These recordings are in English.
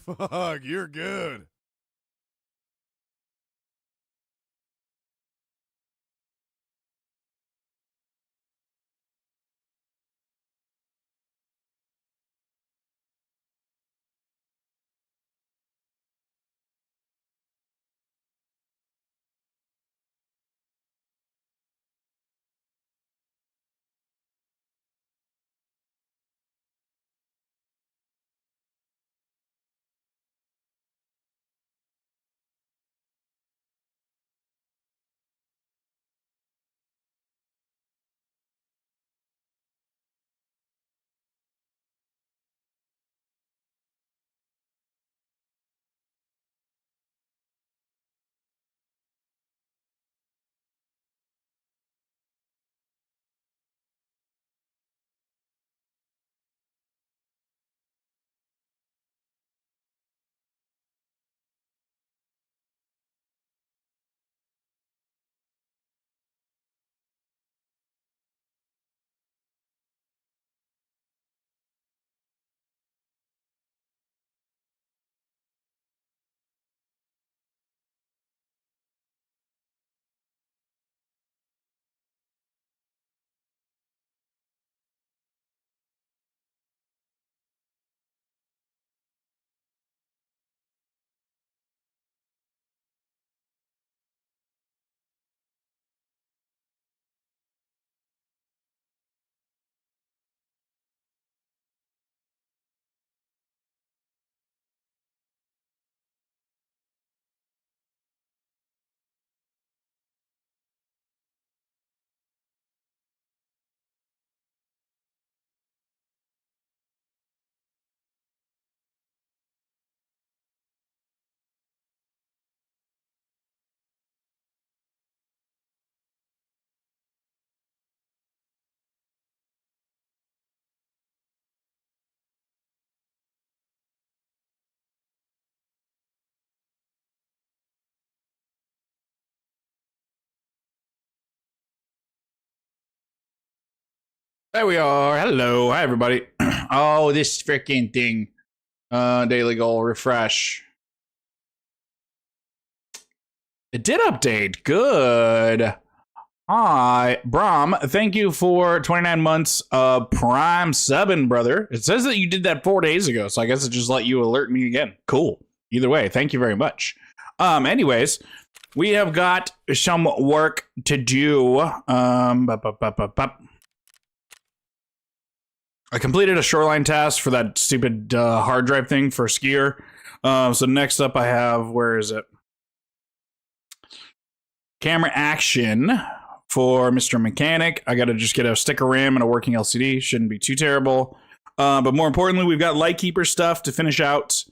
Fuck, you're good. There we are. Hello. Hi, everybody. Oh, this freaking thing. Daily goal refresh. It did update. Good. Hi, Brom. Thank you for 29 months of Prime subbing, brother. It says that you did that 4 days ago, so I guess it just let you alert me again. Cool. Either way, thank you very much. Anyways, we have got some work to do. I completed a shoreline task for that stupid hard drive thing for Skier. So next up I have, where is it? Camera action for Mr. Mechanic. I got to just get a sticker RAM and a working LCD. Shouldn't be too terrible. But more importantly, we've got Lightkeeper stuff to finish out,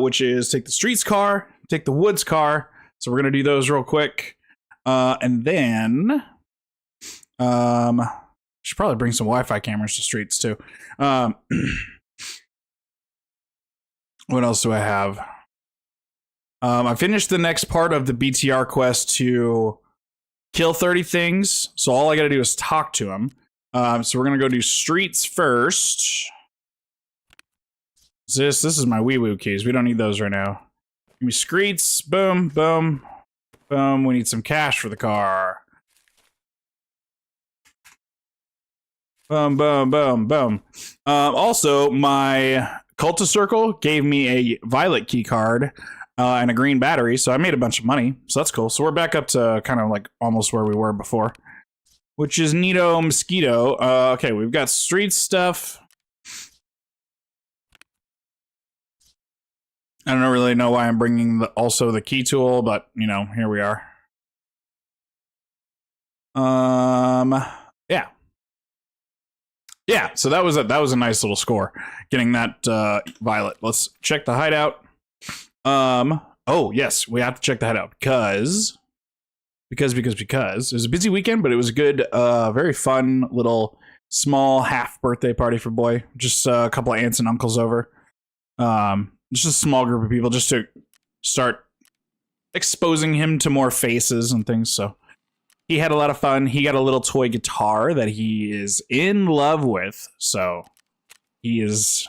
which is take the streets car, take the woods car. So we're going to do those real quick. And then... should probably bring some Wi-Fi cameras to streets too. What else do I have? I finished the next part of the BTR quest to kill 30 things. So all I got to do is talk to them. So we're going to go do streets first. This is my wee-woo keys. We don't need those right now. Give me streets. Boom, boom, boom. We need some cash for the car. Boom, boom, boom, boom. Also, my Cultist Circle gave me a violet key card and a green battery, so I made a bunch of money. So that's cool. So we're back up to kind of like almost where we were before, which is neato mosquito. Okay, we've got street stuff. I don't really know why I'm bringing also the key tool, but you know, here we are. Yeah. Yeah, so that was a nice little score, getting that violet. Let's check the hideout. Oh yes, we have to check the hideout because it was a busy weekend, but it was a good, very fun little small half birthday party for boy. Just a couple of aunts and uncles over. Just a small group of people just to start exposing him to more faces and things. So. He had a lot of fun. He got a little toy guitar that he is in love with. So he is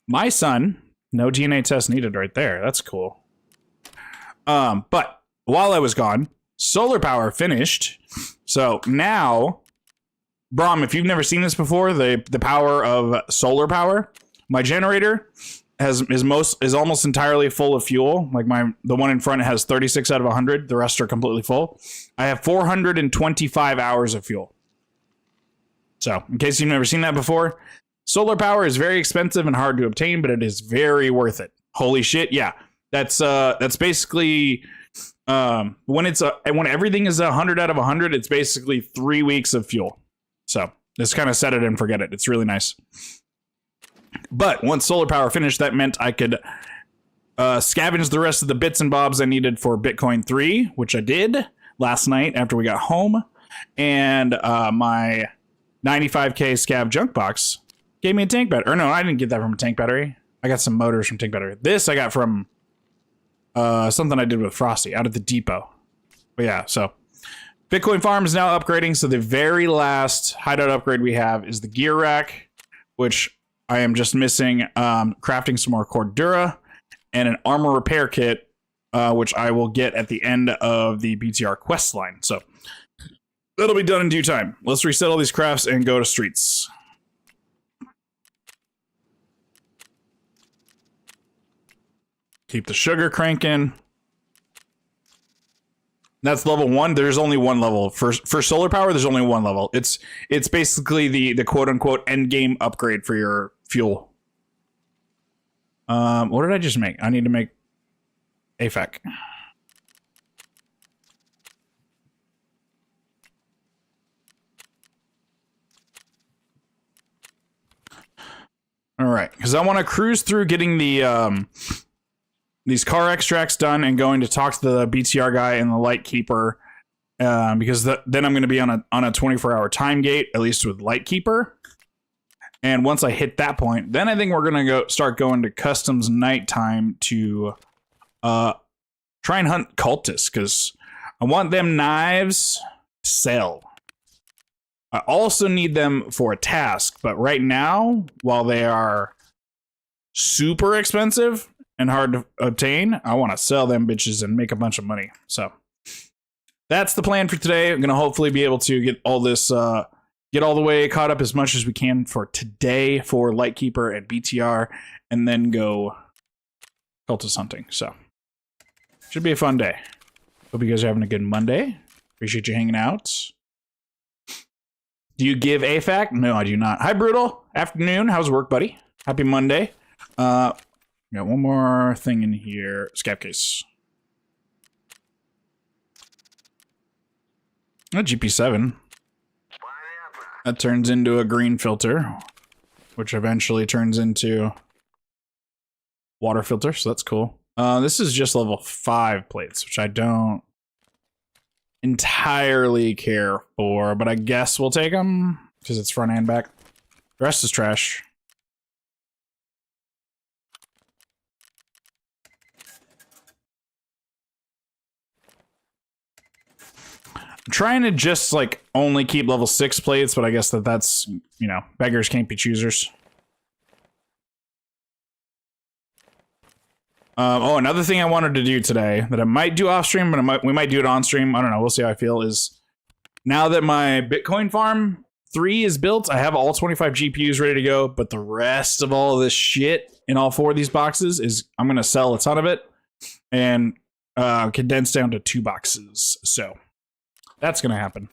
my son. No DNA test needed right there. That's cool. But while I was gone, solar power finished. So now, Brom, if you've never seen this before, the power of solar power, my generator is almost entirely full of fuel. Like the one in front has 36 out of 100. The rest are completely full. I have 425 hours of fuel. So, in case you've never seen that before, solar power is very expensive and hard to obtain, but it is very worth it. Holy shit, yeah. That's basically when everything is 100 out of 100, it's basically 3 weeks of fuel. So, just kind of set it and forget it. It's really nice. But once solar power finished, that meant I could scavenge the rest of the bits and bobs I needed for Bitcoin 3, which I did last night after we got home. And my 95k scav junk box gave me a tank battery. Or no, I didn't get that from a tank battery. I got some motors from tank battery. This I got from something I did with Frosty out at the depot. But yeah, so Bitcoin farm is now upgrading. So the very last hideout upgrade we have is the gear rack, which I am just missing crafting some more Cordura and an armor repair kit, which I will get at the end of the BTR quest line. So that'll be done in due time. Let's reset all these crafts and go to streets. Keep the sugar cranking. That's level 1. There's only one level for solar power. There's only one level. It's basically the quote unquote end game upgrade for your fuel. What did I just make? I need to make AFAC. All right, because I want to cruise through getting the these car extracts done and going to talk to the BTR guy and the Lightkeeper, because then I'm going to be on a 24-hour time gate, at least with Lightkeeper. And once I hit that point, then I think we're going to start going to customs nighttime to try and hunt cultists, because I want them knives to sell. I also need them for a task, but right now, while they are super expensive and hard to obtain, I want to sell them bitches and make a bunch of money. So that's the plan for today. I'm going to hopefully be able to get all this, get all the way caught up as much as we can for today for Lightkeeper and BTR, and then go cultist hunting. So should be a fun day. Hope you guys are having a good Monday. Appreciate you hanging out. Do you give AFAC? No, I do not. Hi, Brutal. Afternoon. How's work, buddy? Happy Monday. Got one more thing in here. Scav case. A GP7. That turns into a green filter, which eventually turns into water filter, so that's cool. This is just level 5 plates, which I don't entirely care for, but I guess we'll take them because it's front and back. The rest is trash. I'm trying to just like only keep level 6 plates, but I guess that's, you know, beggars can't be choosers. Oh, another thing I wanted to do today that I might do off stream, but we might do it on stream. I don't know. We'll see how I feel. Is now that my Bitcoin farm 3 is built, I have all 25 GPUs ready to go, but the rest of all of this shit in all 4 of these boxes is I'm going to sell a ton of it and condense down to 2 boxes. So that's going to happen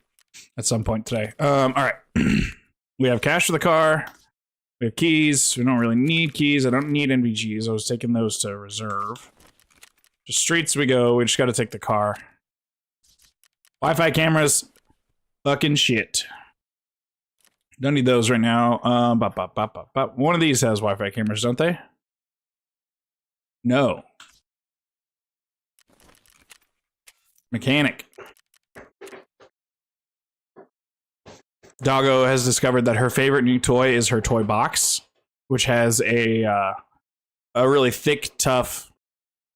at some point today. All right. We have cash for the car. We have keys. We don't really need keys. I don't need NVGs. I was taking those to reserve. Just streets we go. We just got to take the car. Wi-Fi cameras. Fucking shit. Don't need those right now. One of these has Wi-Fi cameras, don't they? No. Mechanic. Doggo has discovered that her favorite new toy is her toy box, which has a really thick, tough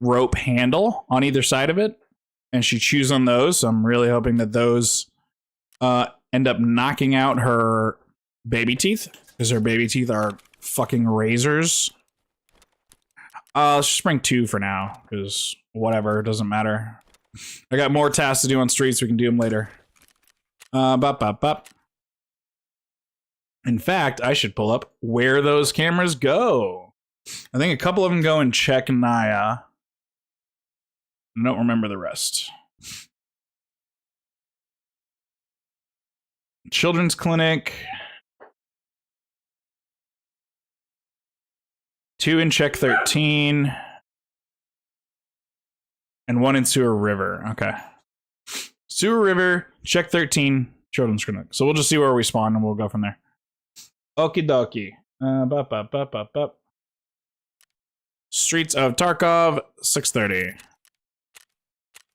rope handle on either side of it, and she chews on those. So I'm really hoping that those end up knocking out her baby teeth, because her baby teeth are fucking razors. Let's just bring 2 for now, because whatever, it doesn't matter. I got more tasks to do on streets, we can do them later. Bop, bop, bop. In fact, I should pull up where those cameras go. I think a couple of them go in Czechnia. I don't remember the rest. Children's clinic. 2 in Czech 13. And 1 in Sewer River. Okay. Sewer River, Czech 13, children's clinic. So we'll just see where we spawn and we'll go from there. Okie dokie. Bup, bup, bup, bup, bup. Streets of Tarkov, 6:30.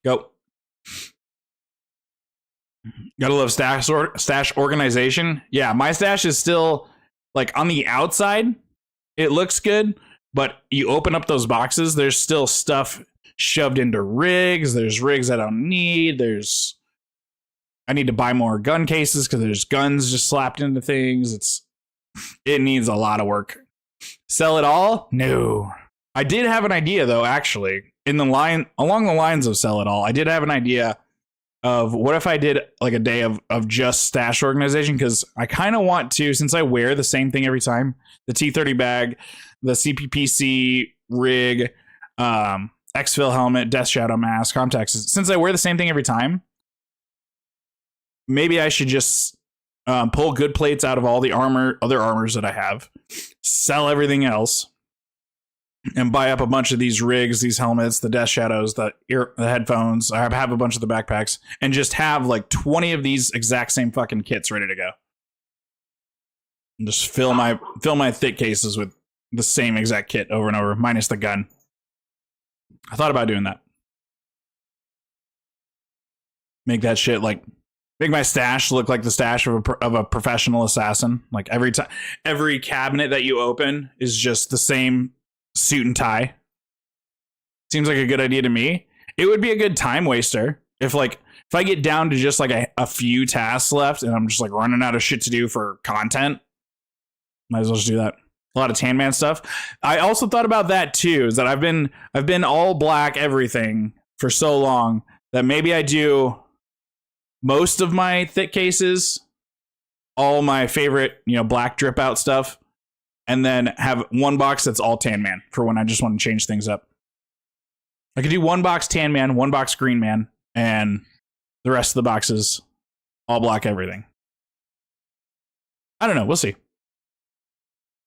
Go. Gotta love stash organization. Yeah, my stash is still, like, on the outside, it looks good, but you open up those boxes, there's still stuff shoved into rigs. There's rigs I don't need. I need to buy more gun cases because there's guns just slapped into things. It needs a lot of work. Sell it all? No. I did have an idea though, actually, along the lines of sell it all. I did have an idea of what if I did like a day of just stash organization, because I kind of want to, since I wear the same thing every time, the T30 bag, the CPPC rig, exfil helmet, death shadow mask, contacts. Since I wear the same thing every time, maybe I should just pull good plates out of all the other armors that I have, sell everything else, and buy up a bunch of these rigs, these helmets, the death shadows, the headphones. I have a bunch of the backpacks, and just have like 20 of these exact same fucking kits ready to go. And just fill my thick cases with the same exact kit over and over, minus the gun. I thought about doing that. Make that shit like, make my stash look like the stash of a professional assassin. Like every cabinet that you open is just the same suit and tie. Seems like a good idea to me. It would be a good time waster if I get down to just like a few tasks left and I'm just like running out of shit to do for content. Might as well just do that. A lot of Tan Man stuff. I also thought about that too, is that I've been all black everything for so long that maybe I do most of my thick cases, all my favorite, black drip out stuff, and then have one box that's all Tan Man for when I just want to change things up. I could do one box Tan Man, one box Green Man, and the rest of the boxes all black everything. I don't know. We'll see.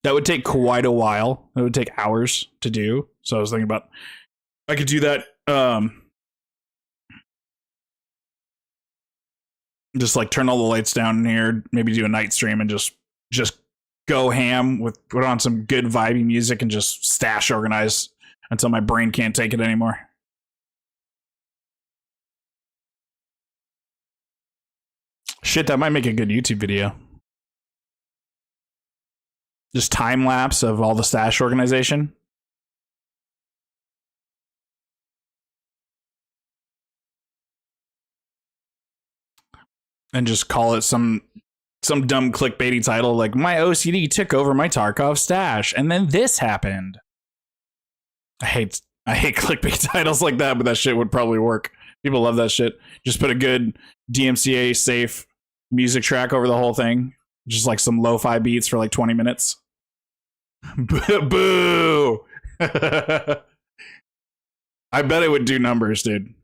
That would take quite a while. It would take hours to do. So I was thinking about, I could do that. Just like turn all the lights down in here, maybe do a night stream and just go ham put on some good vibey music and just stash organize until my brain can't take it anymore. Shit, that might make a good YouTube video. Just time lapse of all the stash organization. And just call it some dumb clickbaity title like my OCD took over my Tarkov stash and then this happened. I hate clickbait titles like that, but that shit would probably work. People love that shit. Just put a good DMCA safe music track over the whole thing. Just like some lo-fi beats for like 20 minutes. Boo! I bet it would do numbers, dude.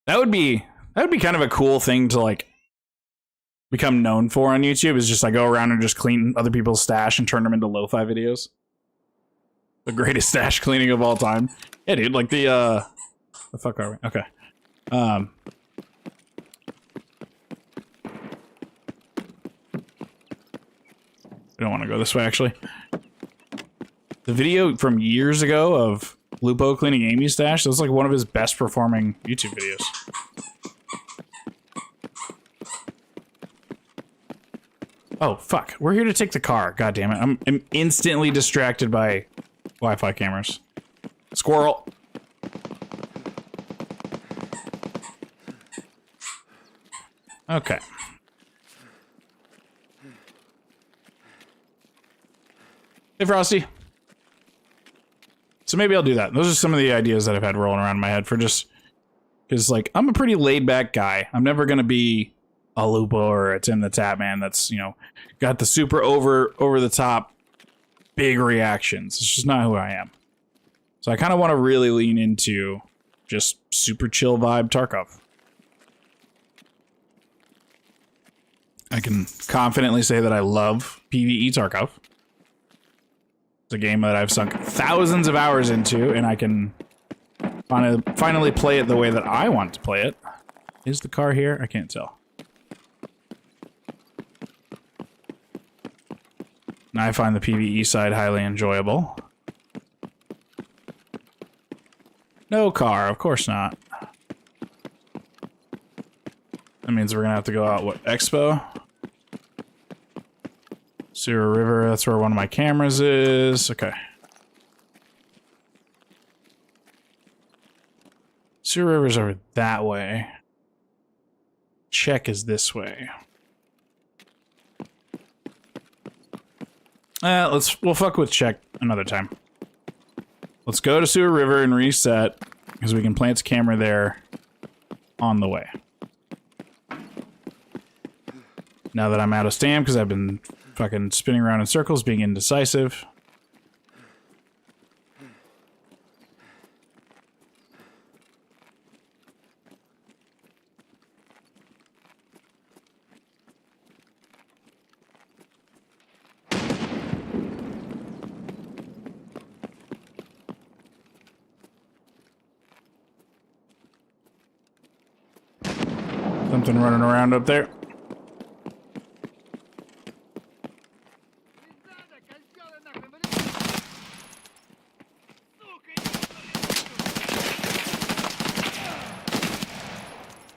That would be kind of a cool thing to like become known for on YouTube, is just I go around and just clean other people's stash and turn them into lo-fi videos. The greatest stash cleaning of all time. Yeah, dude, like the fuck are we? Okay. I don't want to go this way, actually. The video from years ago of Lupo cleaning Amy's stash, that was like one of his best performing YouTube videos. Oh, fuck. We're here to take the car. God damn it. I'm instantly distracted by Wi-Fi cameras. Squirrel. Okay. Hey, Frosty. So maybe I'll do that. Those are some of the ideas that I've had rolling around in my head for just... Because, like, I'm a pretty laid-back guy. I'm never going to be a Lupo or a Tim the Tatman that's, you know, got the super over-the-top big reactions. It's just not who I am. So I kind of want to really lean into just super chill vibe Tarkov. I can confidently say that I love PvE Tarkov. It's a game that I've sunk thousands of hours into, and I can finally play it the way that I want to play it. Is the car here? I can't tell. And I find the PvE side highly enjoyable. No car, of course not. That means we're gonna have to go out, what, Expo? Sewer River, that's where one of my cameras is. Okay. Sewer River's over that way. Check is this way. We'll fuck with check another time. Let's go to Sewer River and reset, because we can plant a camera there on the way. Now that I'm out of stam, because I've been fucking spinning around in circles, being indecisive. Something running around up there.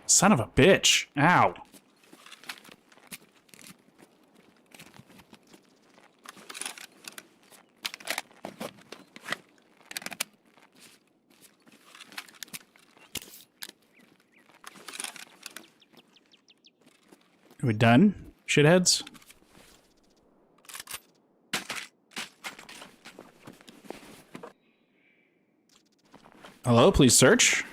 Son of a bitch. Ow. Are we done, shitheads? Hello, please search.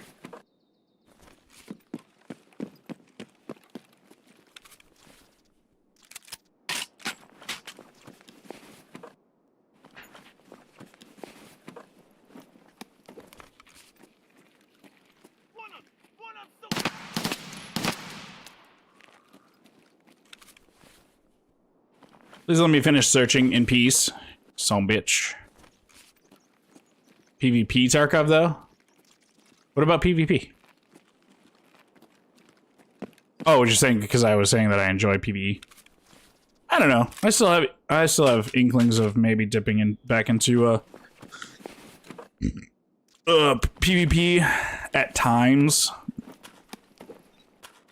Please let me finish searching in peace. Son bitch. PvP Tarkov, though? What about PvP? Oh, you're saying because I was saying that I enjoy PvE. I don't know. I still have inklings of maybe dipping in back into PvP at times.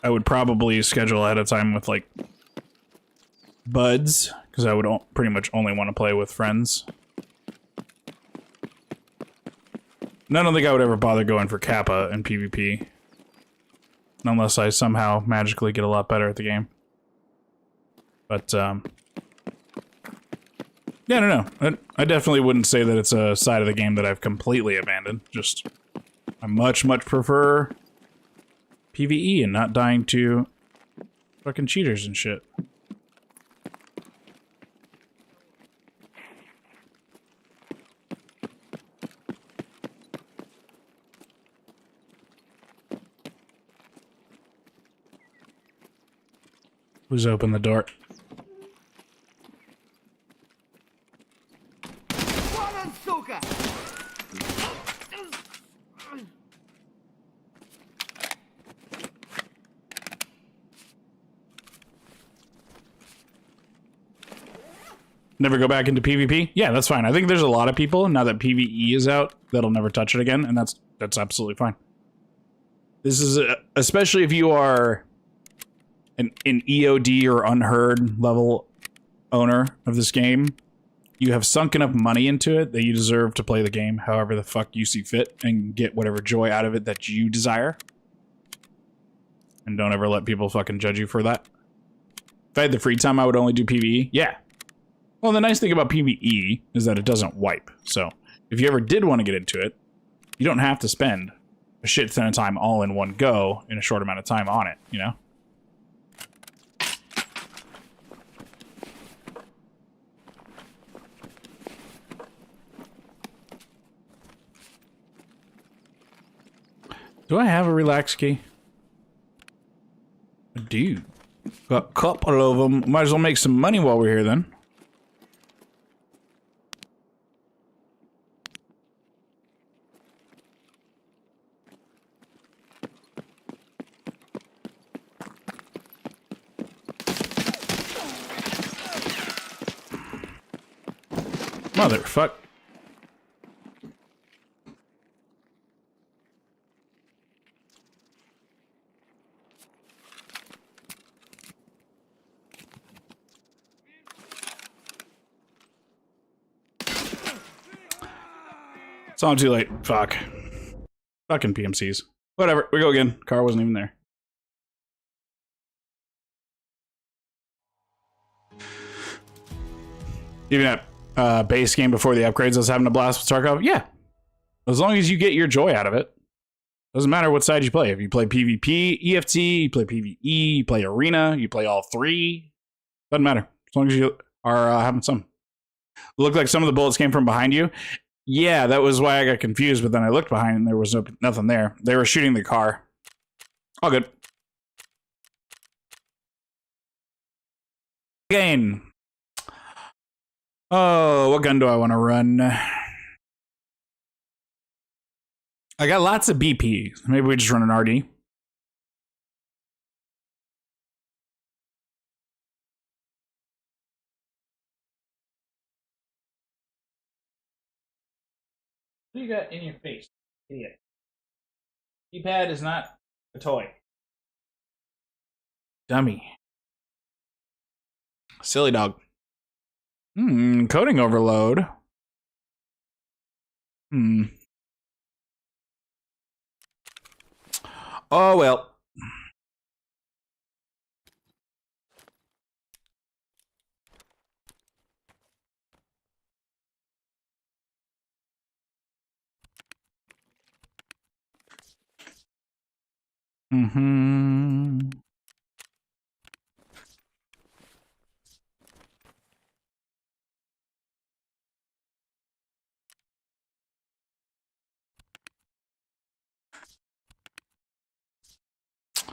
I would probably schedule ahead of time with like buds, because I would pretty much only want to play with friends. And I don't think I would ever bother going for Kappa in PvP. Unless I somehow magically get a lot better at the game. But, yeah, I don't know. I definitely wouldn't say that it's a side of the game that I've completely abandoned. Just, I much prefer PvE and not dying to fucking cheaters and shit. Who's opened the door? Never go back into PvP? Yeah, that's fine. I think there's a lot of people, now that PvE is out, that'll never touch it again, and that's absolutely fine. This is, especially if you are an EOD or unheard level owner of this game, you have sunk enough money into it that you deserve to play the game however the fuck you see fit and get whatever joy out of it that you desire. And don't ever let people fucking judge you for that. If I had the free time, I would only do PvE. Yeah. Well, the nice thing about PvE is that it doesn't wipe. So if you ever did want to get into it, you don't have to spend a shit ton of time all in one go in a short amount of time on it, you know? Do I have a relax key? I do. Got a couple of them. Might as well make some money while we're here then. Motherfuck. It's on too late. Fuck. Fucking PMCs. Whatever. We go again. Car wasn't even there. Even at base game before the upgrades, I was having a blast with Tarkov. Yeah. As long as you get your joy out of it. Doesn't matter what side you play. If you play PvP, EFT, you play PvE, you play Arena, you play all three. Doesn't matter. As long as you are having some. Looked like some of the bullets came from behind you. Yeah, that was why I got confused, but then I looked behind and there was nothing there. They were shooting the car. All good. Again. Oh, what gun do I want to run? I got lots of BP. Maybe we just run an RD. What do you got in your face? Idiot. Keypad is not a toy. Dummy. Silly dog. Coding overload. Oh, well.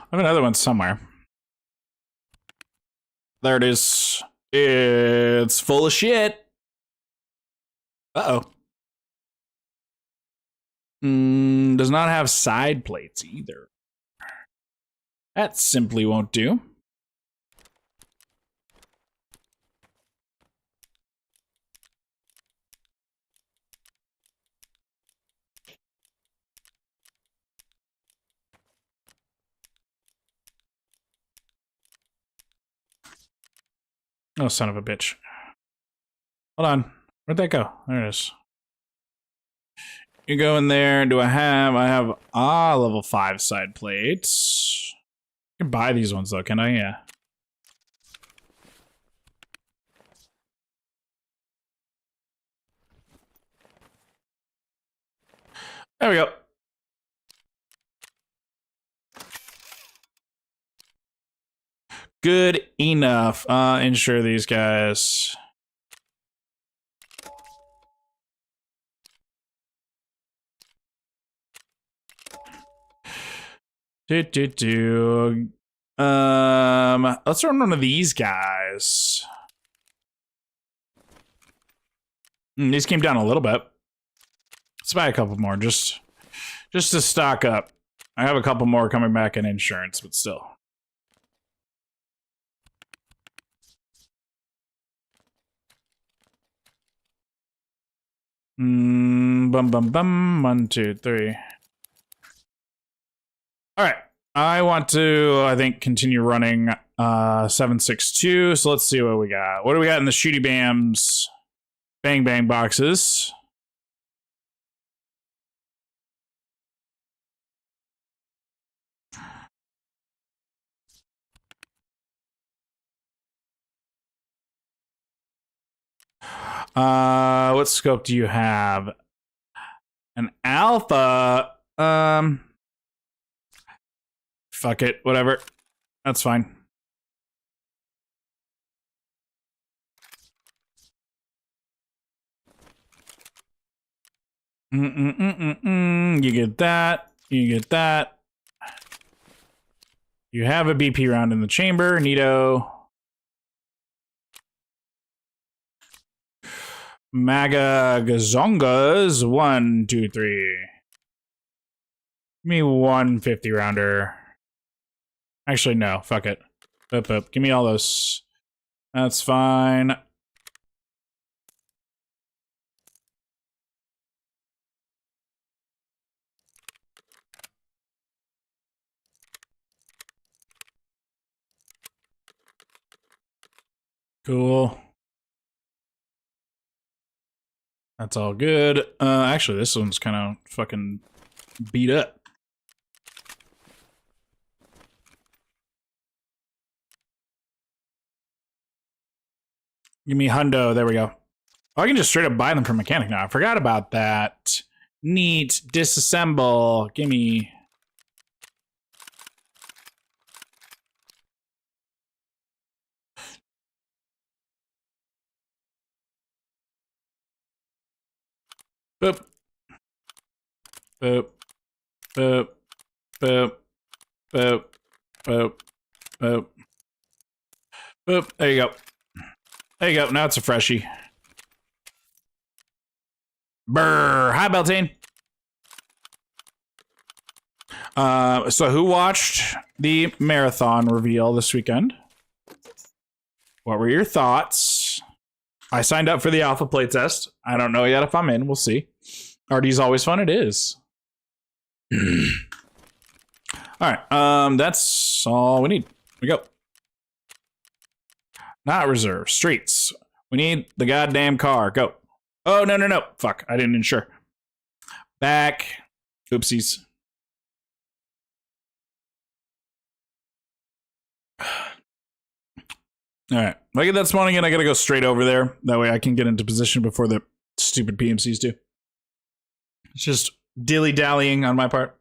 I have another one somewhere. There it is. It's full of shit. Uh-oh. Does not have side plates either. That simply won't do. Oh, son of a bitch. Hold on. Where'd that go? There it is. You go in there. Do I have level 5 side plates. I can buy these ones though, can I? Yeah. There we go. Good enough. Insure these guys. Let's run one of these guys. These came down a little bit. Let's buy a couple more, just to stock up. I have a couple more coming back in insurance, but still. Bum bum bum. 1, 2, 3. All right. I want to, I think, continue running 762. So let's see what we got. What do we got in the shooty bams? Bang bang boxes. What scope do you have? An alpha. Fuck it. Whatever. That's fine. You get that. You get that. You have a BP round in the chamber. Neato. Maga Gazongas. 1, 2, 3. Give me 150 rounder. Actually, no. Fuck it. Up. Give me all those. That's fine. Cool. That's all good. Actually, this one's kind of fucking beat up. Give me hundo. There we go. Oh, I can just straight up buy them from mechanic now. I forgot about that. Neat. Disassemble. Give me. Boop. Boop. Boop. Boop. Boop. Boop. Boop. Boop. There you go. There you go. Now it's a freshie. Brr. Hi, Beltane. So who watched the marathon reveal this weekend? What were your thoughts? I signed up for the alpha playtest. I don't know yet if I'm in. We'll see. RD's always fun. It is. All right. That's all we need. Here we go. Not reserve. Streets. We need the goddamn car. Go. Oh, no. Fuck. I didn't insure. Back. Oopsies. All right. If I get that spawning in, I gotta go straight over there. That way I can get into position before the stupid PMCs do. It's just dilly-dallying on my part.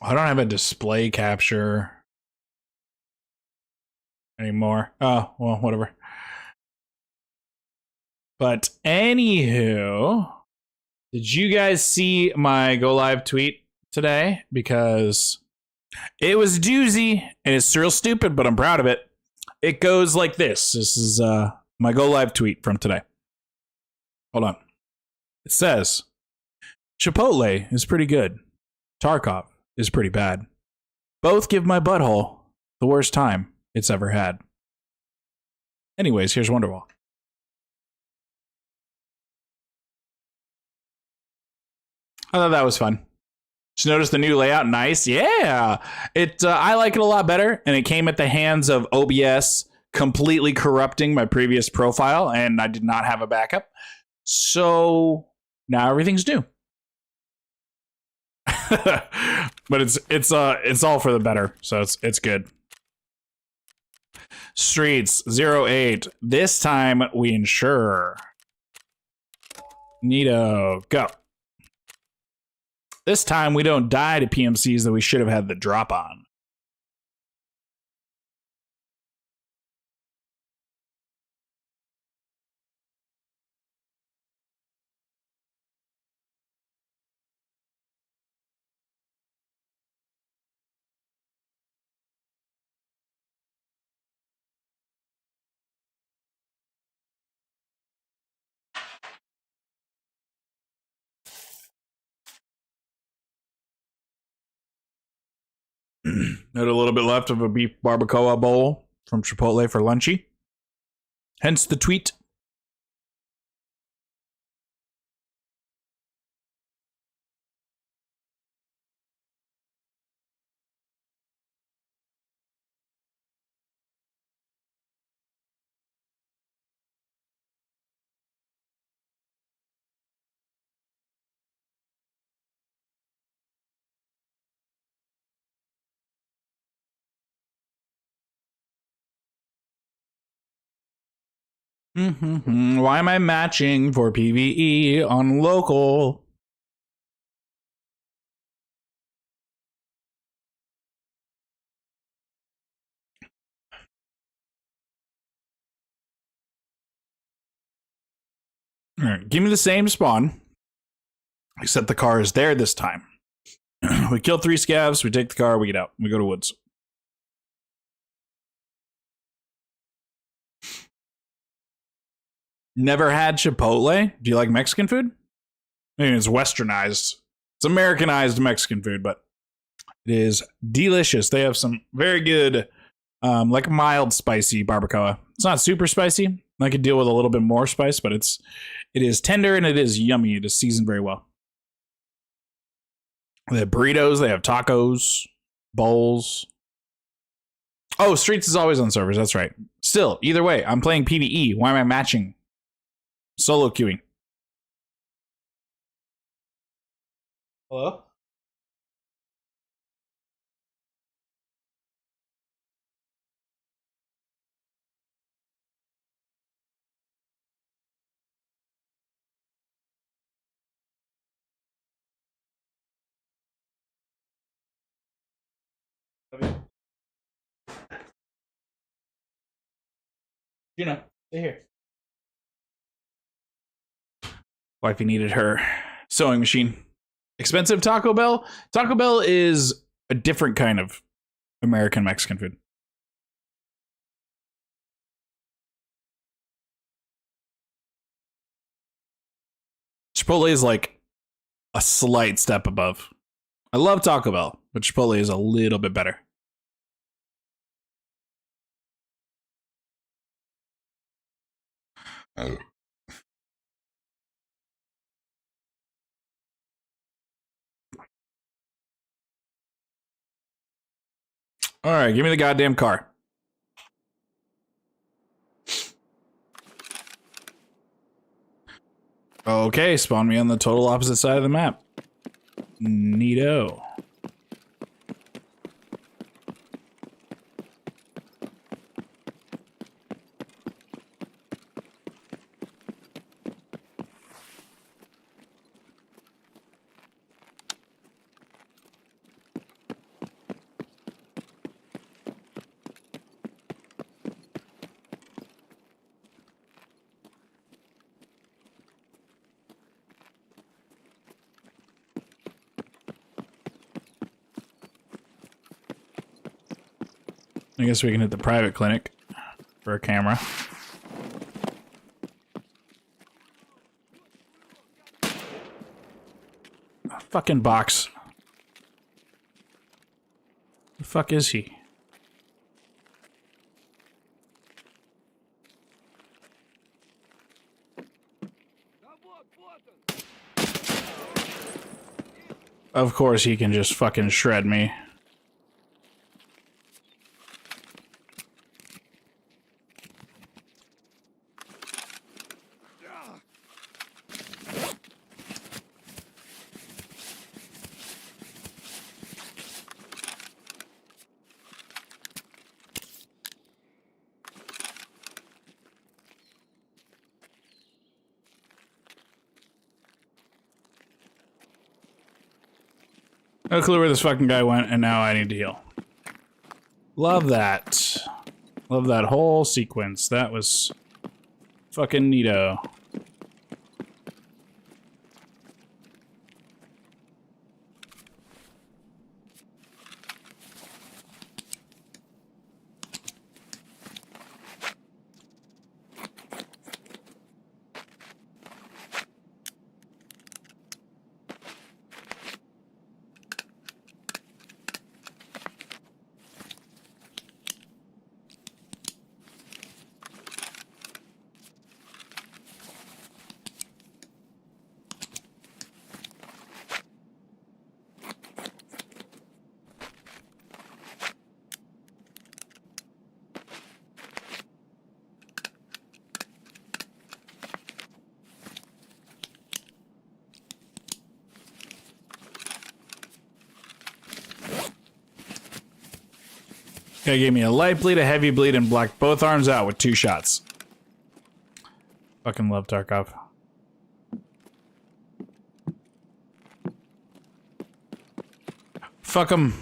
I don't have a display capture anymore. Oh, well, whatever. But anywho, did you guys see my go live tweet today? Because it was a doozy and it's real stupid, but I'm proud of it. It goes like this. This is my go live tweet from today. Hold on. It says, Chipotle is pretty good. Tarkov is pretty bad. Both give my butthole the worst time it's ever had. Anyways, here's Wonderwall. I thought that was fun. Just notice the new layout. Nice. Yeah. I like it a lot better. And it came at the hands of OBS completely corrupting my previous profile. And I did not have a backup. So now everything's new. But it's all for the better. So it's good. Streets 08. This time we insure. Neato. Go. This time we don't die to PMCs that we should have had the drop on. Had a little bit left of a beef barbacoa bowl from Chipotle for lunchy. Hence the tweet. Why am I matching for PvE on local? All right, give me the same spawn, except the car is there this time. We kill 3 scavs, we take the car, we get out, we go to woods. Never had Chipotle? Do you like Mexican food? I mean, it's westernized. It's Americanized Mexican food, but it is delicious. They have some very good, like mild spicy barbacoa. It's not super spicy. I could deal with a little bit more spice, but it is tender and it is yummy. It is seasoned very well. They have burritos. They have tacos, bowls. Oh, Streets is always on servers. That's right. Still, either way, I'm playing PvE. Why am I matching? Solo queuing. Hello? Gina, stay here. Wifey needed her sewing machine. Expensive Taco Bell? Taco Bell is a different kind of American Mexican food. Chipotle is like a slight step above. I love Taco Bell, but Chipotle is a little bit better. Oh. All right, give me the goddamn car. Okay, spawn me on the total opposite side of the map. Neato. I guess we can hit the private clinic for a camera. Fucking box. The fuck is he? Of course he can just fucking shred me. No clue where this fucking guy went, and now I need to heal. Love that. Love that whole sequence. That was fucking neato. Guy gave me a light bleed, a heavy bleed, and blacked both arms out with 2 shots. Fucking love Tarkov. Fuck 'em.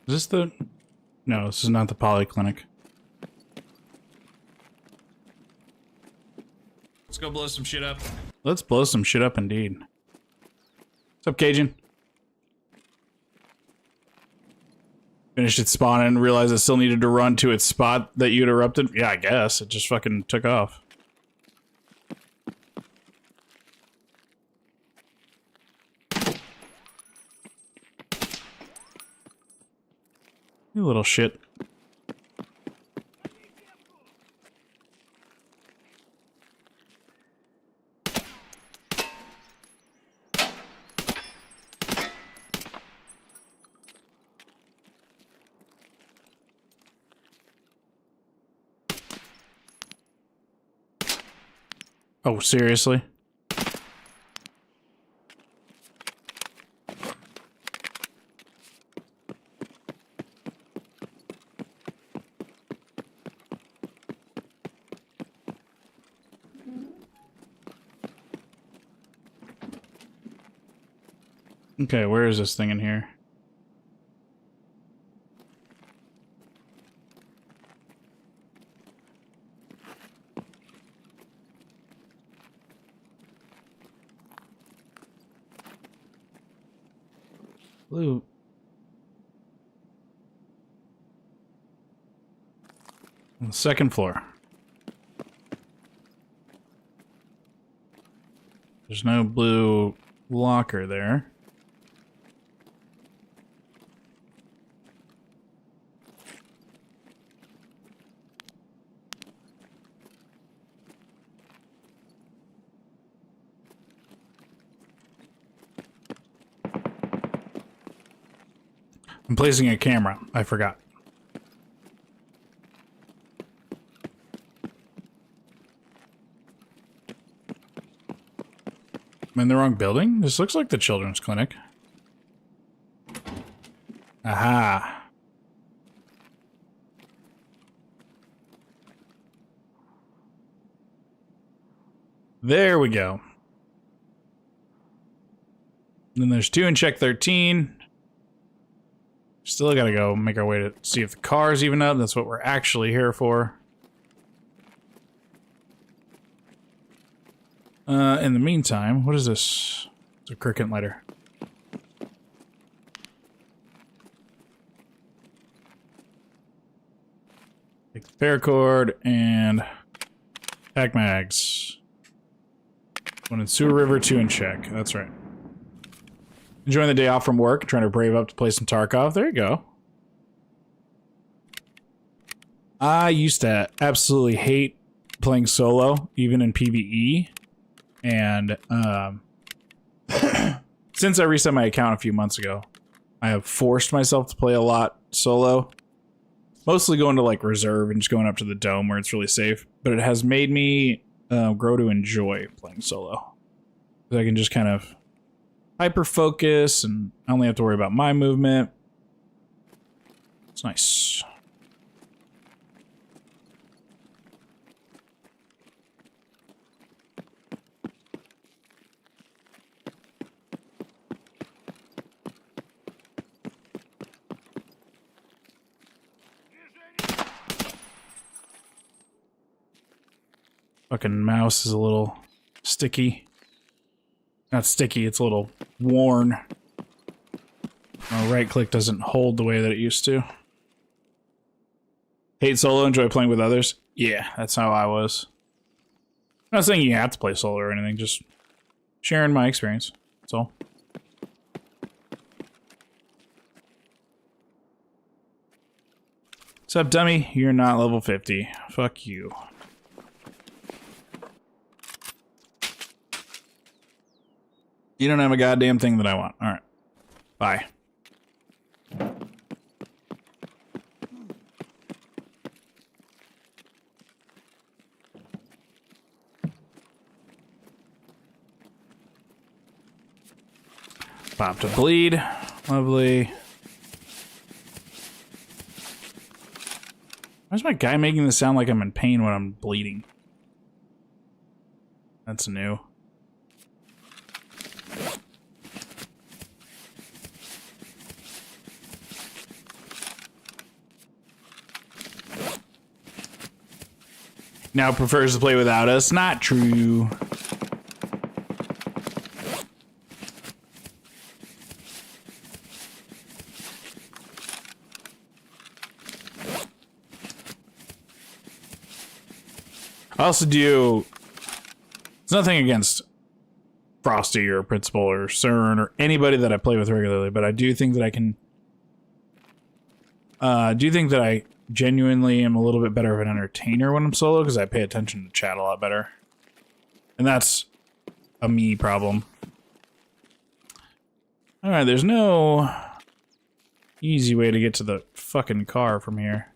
Is this the... No, this is not the polyclinic. Let's go blow some shit up. Let's blow some shit up indeed. What's up, Cajun? Finished its spawn and realized it still needed to run to its spot that you'd erupted? Yeah, I guess. It just fucking took off. You little shit. Oh, seriously? Okay, where is this thing in here? Blue. On the second floor. There's no blue locker there. I'm placing a camera. I forgot. I'm in the wrong building? This looks like the children's clinic. Aha. There we go. Then there's 2 in check 13. Still gotta go make our way to see if the car's even up. That's what we're actually here for. In the meantime, what is this? It's a cricket lighter. Take the paracord and pack mags. 1 in Sewer River, 2 in check. That's right. Enjoying the day off from work, trying to brave up to play some Tarkov. There you go. I used to absolutely hate playing solo, even in PvE. And since I reset my account a few months ago, I have forced myself to play a lot solo. Mostly going to like reserve and just going up to the dome where it's really safe. But it has made me grow to enjoy playing solo. I can just kind of hyper focus and I only have to worry about my movement. It's nice. Fucking mouse is a little sticky. Not sticky, it's a little worn. My right click doesn't hold the way that it used to. Hate solo, enjoy playing with others? Yeah, that's how I was. I'm not saying you have to play solo or anything, just sharing my experience. That's all. What's up, dummy? You're not level 50. Fuck you. You don't have a goddamn thing that I want. Alright. Bye. Pop to bleed. Lovely. Why is my guy making this sound like I'm in pain when I'm bleeding? That's new. Now prefers to play without us. Not true. I also do... It's nothing against Frosty or Principal or CERN or anybody that I play with regularly, but I do think that I can... do think that I genuinely am a little bit better of an entertainer when I'm solo, because I pay attention to chat a lot better. And that's a me problem. Alright, there's no easy way to get to the fucking car from here.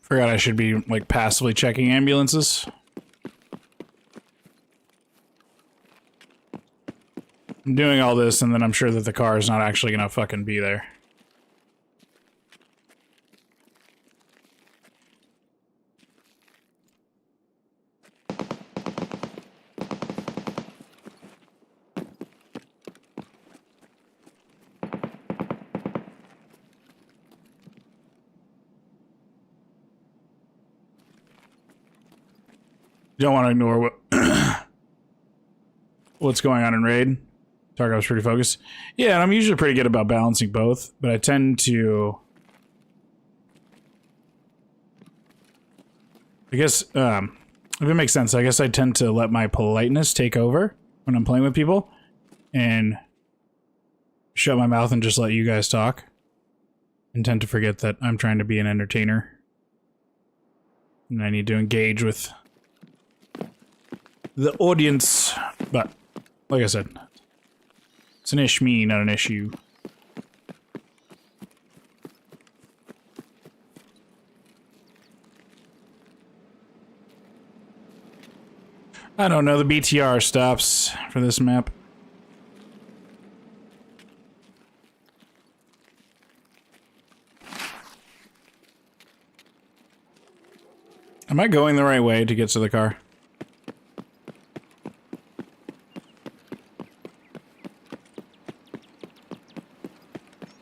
Forgot I should be, like, passively checking ambulances. I'm doing all this, and then I'm sure that the car is not actually gonna fucking be there. You don't want to ignore what what's going on in Raid. Tarkov's pretty focused. Yeah, and I'm usually pretty good about balancing both, but I tend to... I guess, if it makes sense, I guess I tend to let my politeness take over when I'm playing with people, and shut my mouth and just let you guys talk, and tend to forget that I'm trying to be an entertainer. And I need to engage with the audience, but like I said, it's an me, not an issue. I don't know, the BTR stops for this map. Am I going the right way to get to the car?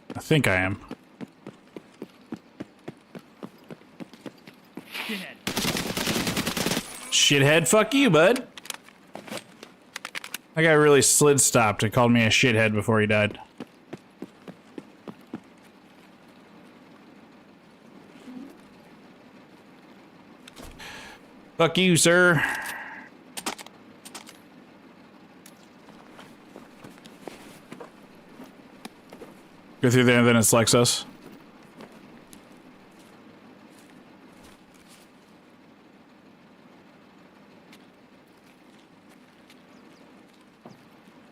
I think I am. Shithead, fuck you, bud. That guy really slid stopped and called me a shithead before he died. Fuck you, sir. Go through there and then it selects us.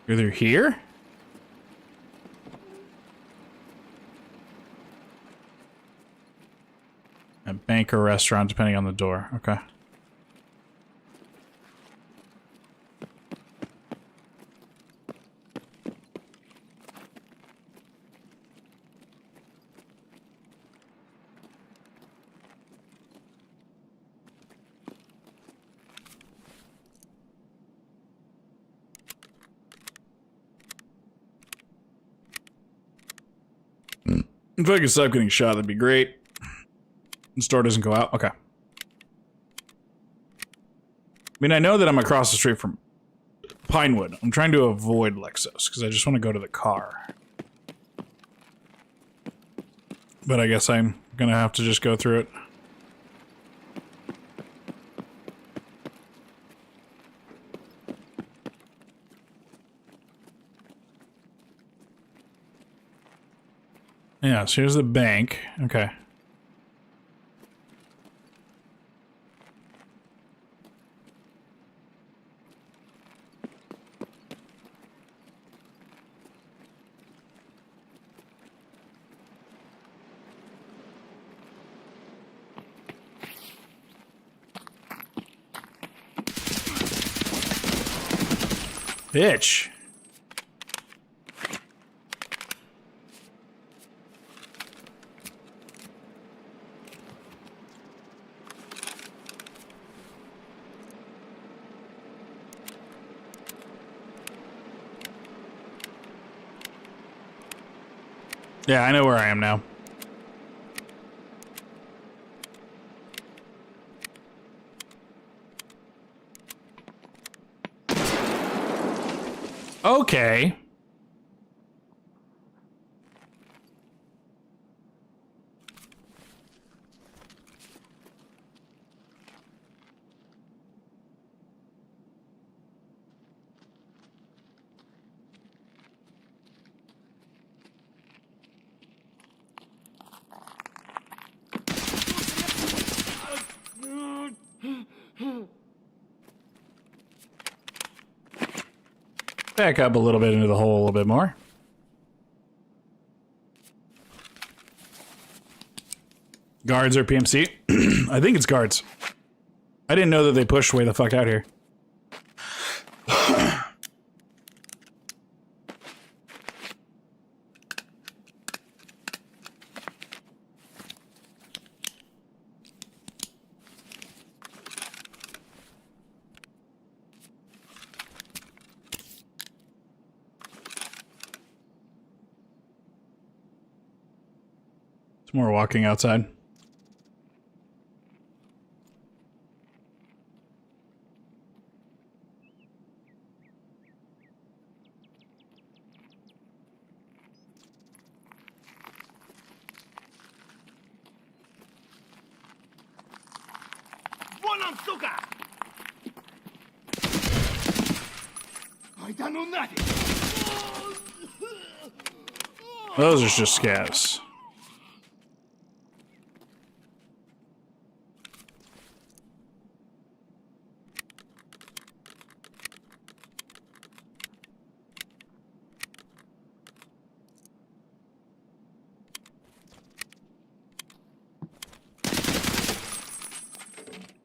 Go through here? I'm Bank or restaurant, depending on the door. Okay. If I could stop getting shot, that'd be great. The store doesn't go out? Okay. I mean, I know that I'm across the street from Pinewood. I'm trying to avoid Lexos, because I just want to go to the car. But I guess I'm gonna have to just go through it. Yeah, so here's the bank. Okay. Bitch. Yeah, I know where I am now. Okay. Back up a little bit into the hole a little bit more. Guards or PMC? I think it's guards. I didn't know that they pushed way the fuck out here. It's more walking outside. Those are just scavs.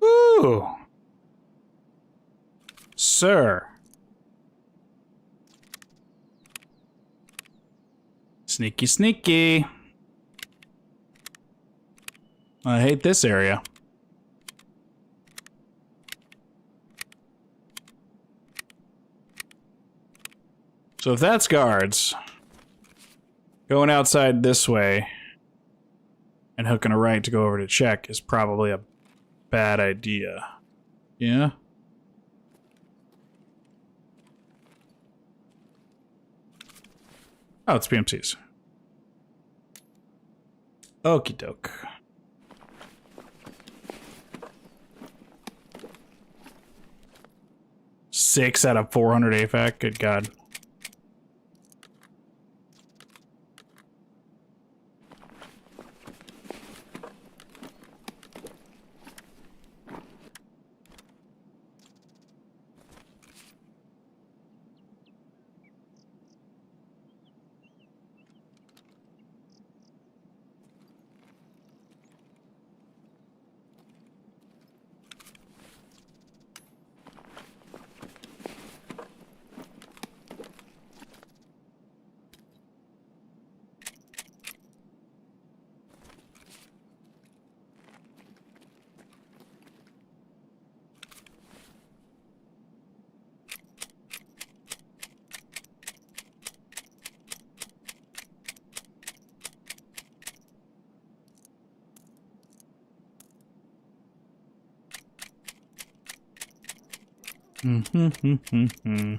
Ooh. Sir. Sneaky, sneaky. I hate this area. So if that's guards, going outside this way and hooking a right to go over to check is probably a bad idea. Yeah? Oh, it's PMCs. Okie doke. Six out of 400 AFAC, good god. Mm-hmm.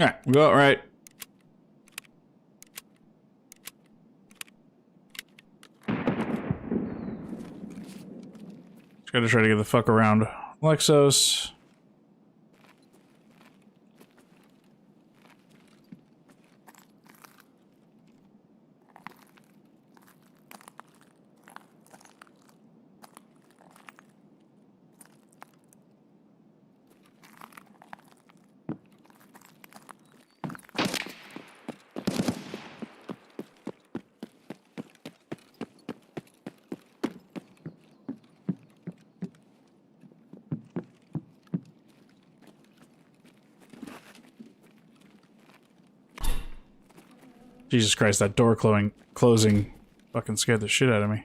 Alright, we'll go out right. Just gotta try to get the fuck around Lexos. Jesus Christ, that door closing fucking scared the shit out of me.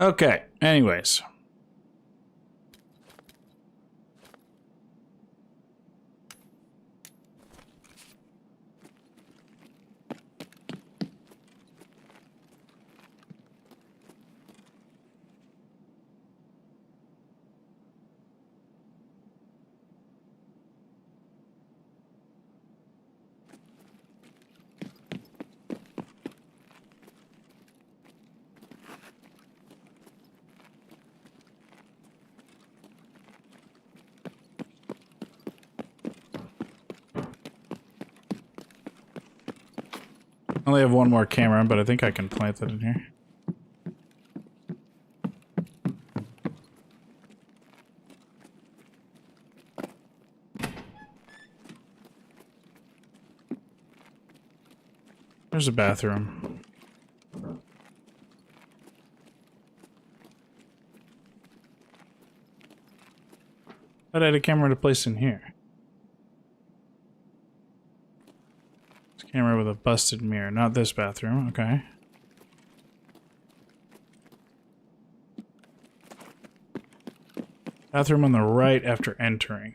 Okay, anyways. I only have one more camera, but I think I can plant that in here. There's a bathroom. But I had a camera to place in here. It's a camera with a busted mirror, not this bathroom, okay. Bathroom on the right after entering.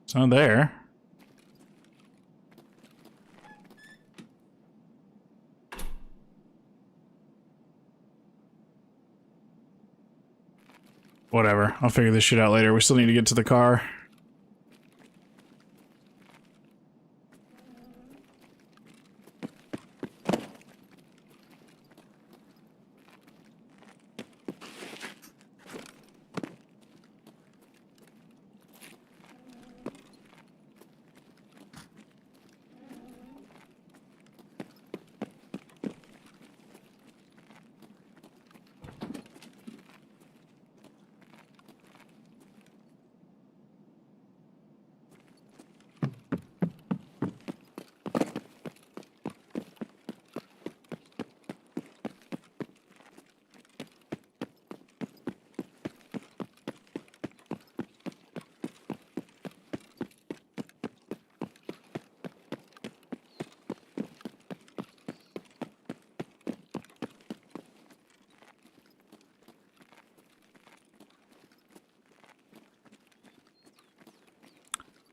It's not there. Whatever. I'll figure this shit out later. We still need to get to the car.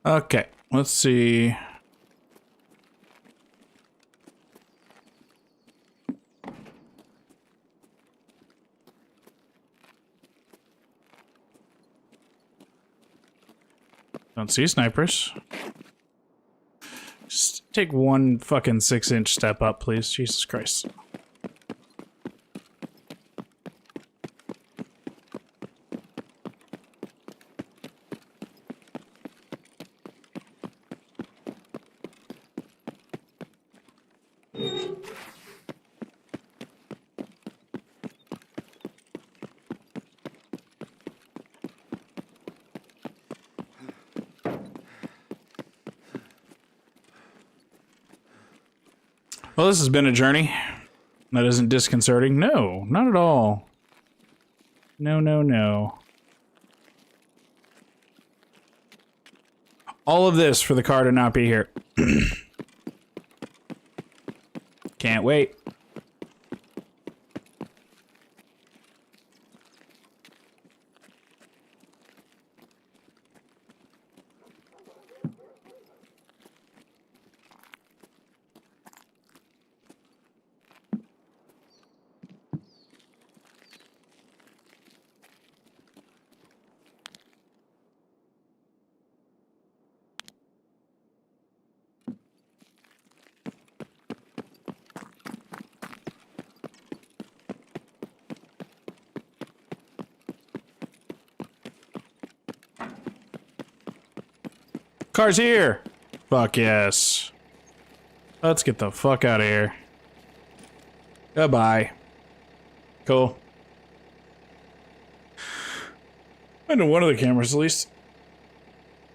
Okay, let's see. Don't see snipers. Just take one fucking 6-inch step up, please. Jesus Christ. Well, this has been a journey. That isn't disconcerting. No, not at all. No, no, no. All of this for the car to not be here. Can't wait. Car's here! Fuck yes. Let's get the fuck out of here. Goodbye. Cool. I know one of the cameras at least.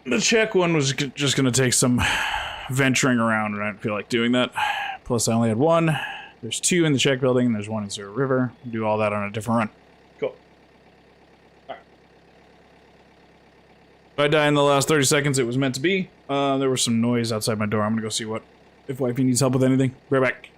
The check one was just gonna take some venturing around, and I didn't feel like doing that. Plus, I only had one. There's two in the check building, and there's one in Zero River. Do all that on a different run. Cool. Alright. If I die in the last 30 seconds, it was meant to be. There was some noise outside my door. I'm gonna go see if wifey needs help with anything. Be right back.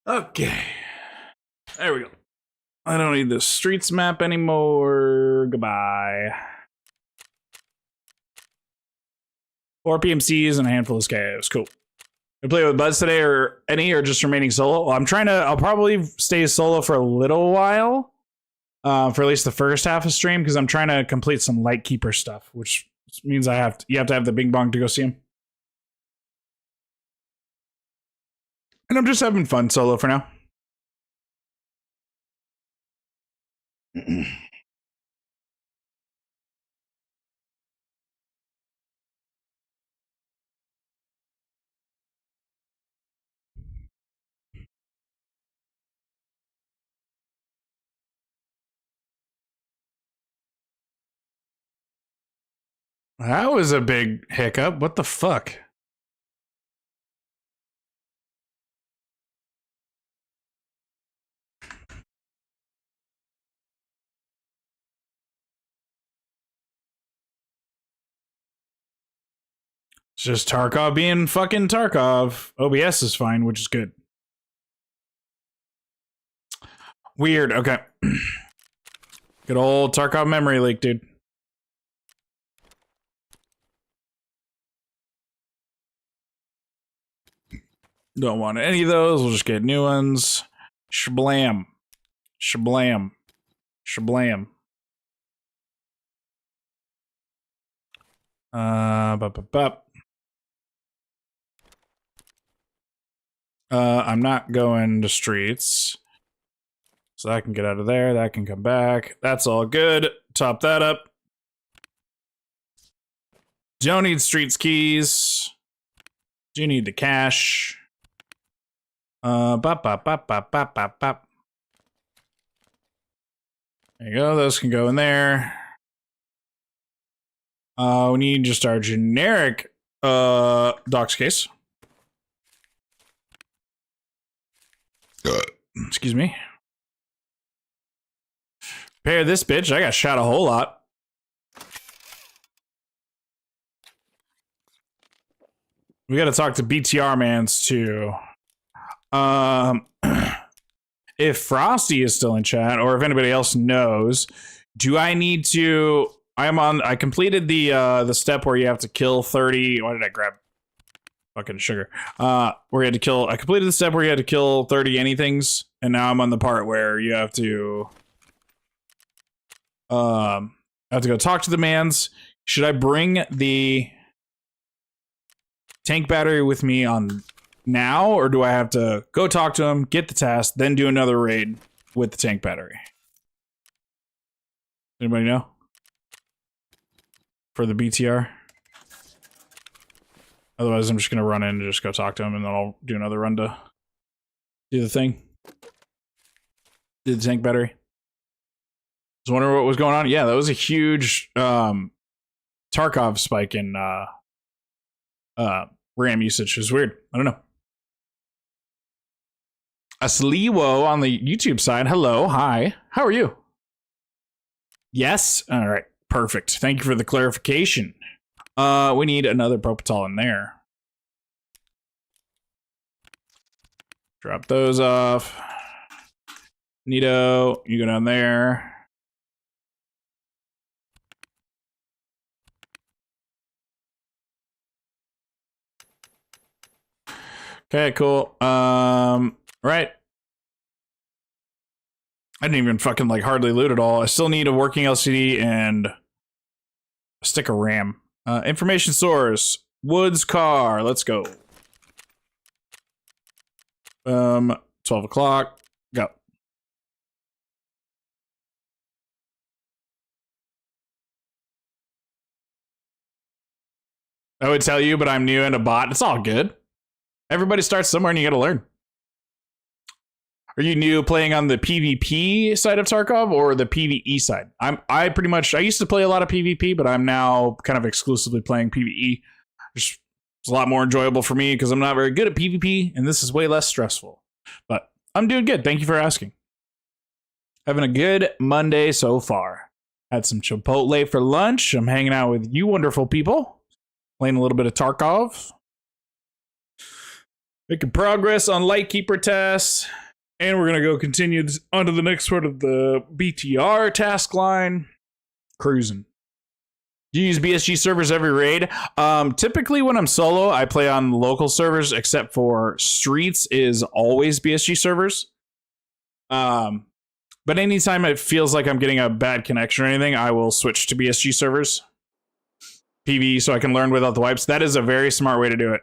Okay. There we go. I don't need the streets map anymore. Goodbye. 4 PMCs and a handful of SKOs. Cool. You play with buds today or any or just remaining solo? Well, I'll probably stay solo for a little while. For at least the first half of stream, because I'm trying to complete some Lightkeeper stuff, which means you have to have the Bing Bong to go see him. And I'm just having fun solo for now. That was a big hiccup. What the fuck? It's just Tarkov being fucking Tarkov. OBS is fine, which is good. Weird. Okay. Good old Tarkov memory leak, dude. Don't want any of those. We'll just get new ones. Shablam. Shablam. Shablam. I'm not going to streets. So that can get out of there. That can come back. That's all good. Top that up. Don't need streets keys. Do need the cash. Bop, bop, bop, bop, bop, bop, bop. There you go. Those can go in there. We need just our generic docs case. Excuse me. Repair this bitch. I got shot a whole lot. We gotta talk to BTR mans too. If Frosty is still in chat, or if anybody else knows, do I need to? I completed the step where you have to kill 30. Why did I grab fucking sugar? Where you had to kill. I completed the step where you had to kill 30 anythings, and now I'm on the part where you have to. I have to go talk to the mans. Should I bring the tank battery with me on now, or do I have to go talk to him, get the task, then do another raid with the tank battery? Anybody know? For the BTR? Otherwise, I'm just gonna run in and just go talk to him, and then I'll do another run to do the thing. Do the tank battery. I was wondering what was going on. Yeah, that was a huge Tarkov spike in RAM usage. It was weird. I don't know. Asliwo on the YouTube side. Hello. Hi. How are you? Yes. All right. Perfect. Thank you for the clarification. We need another Propital in there. Drop those off. Neato, you go down there. Okay, cool. Right. I didn't even fucking like hardly loot at all. I still need a working LCD and a stick of RAM. Information source. Woods car. Let's go. 12 o'clock. Go. I would tell you, but I'm new and a bot. It's all good. Everybody starts somewhere and you gotta learn. Are you new playing on the PvP side of Tarkov or the PvE side? I used to play a lot of PvP, but I'm now kind of exclusively playing PvE. It's a lot more enjoyable for me because I'm not very good at PvP, and this is way less stressful. But I'm doing good. Thank you for asking. Having a good Monday so far. Had some Chipotle for lunch. I'm hanging out with you wonderful people. Playing a little bit of Tarkov. Making progress on Lightkeeper tasks. And we're going to go continue on to the next part of the BTR task line. Cruising. Do you use BSG servers every raid? Typically when I'm solo, I play on local servers, except for Streets is always BSG servers. But anytime it feels like I'm getting a bad connection or anything, I will switch to BSG servers. PvE, so I can learn without the wipes. That is a very smart way to do it.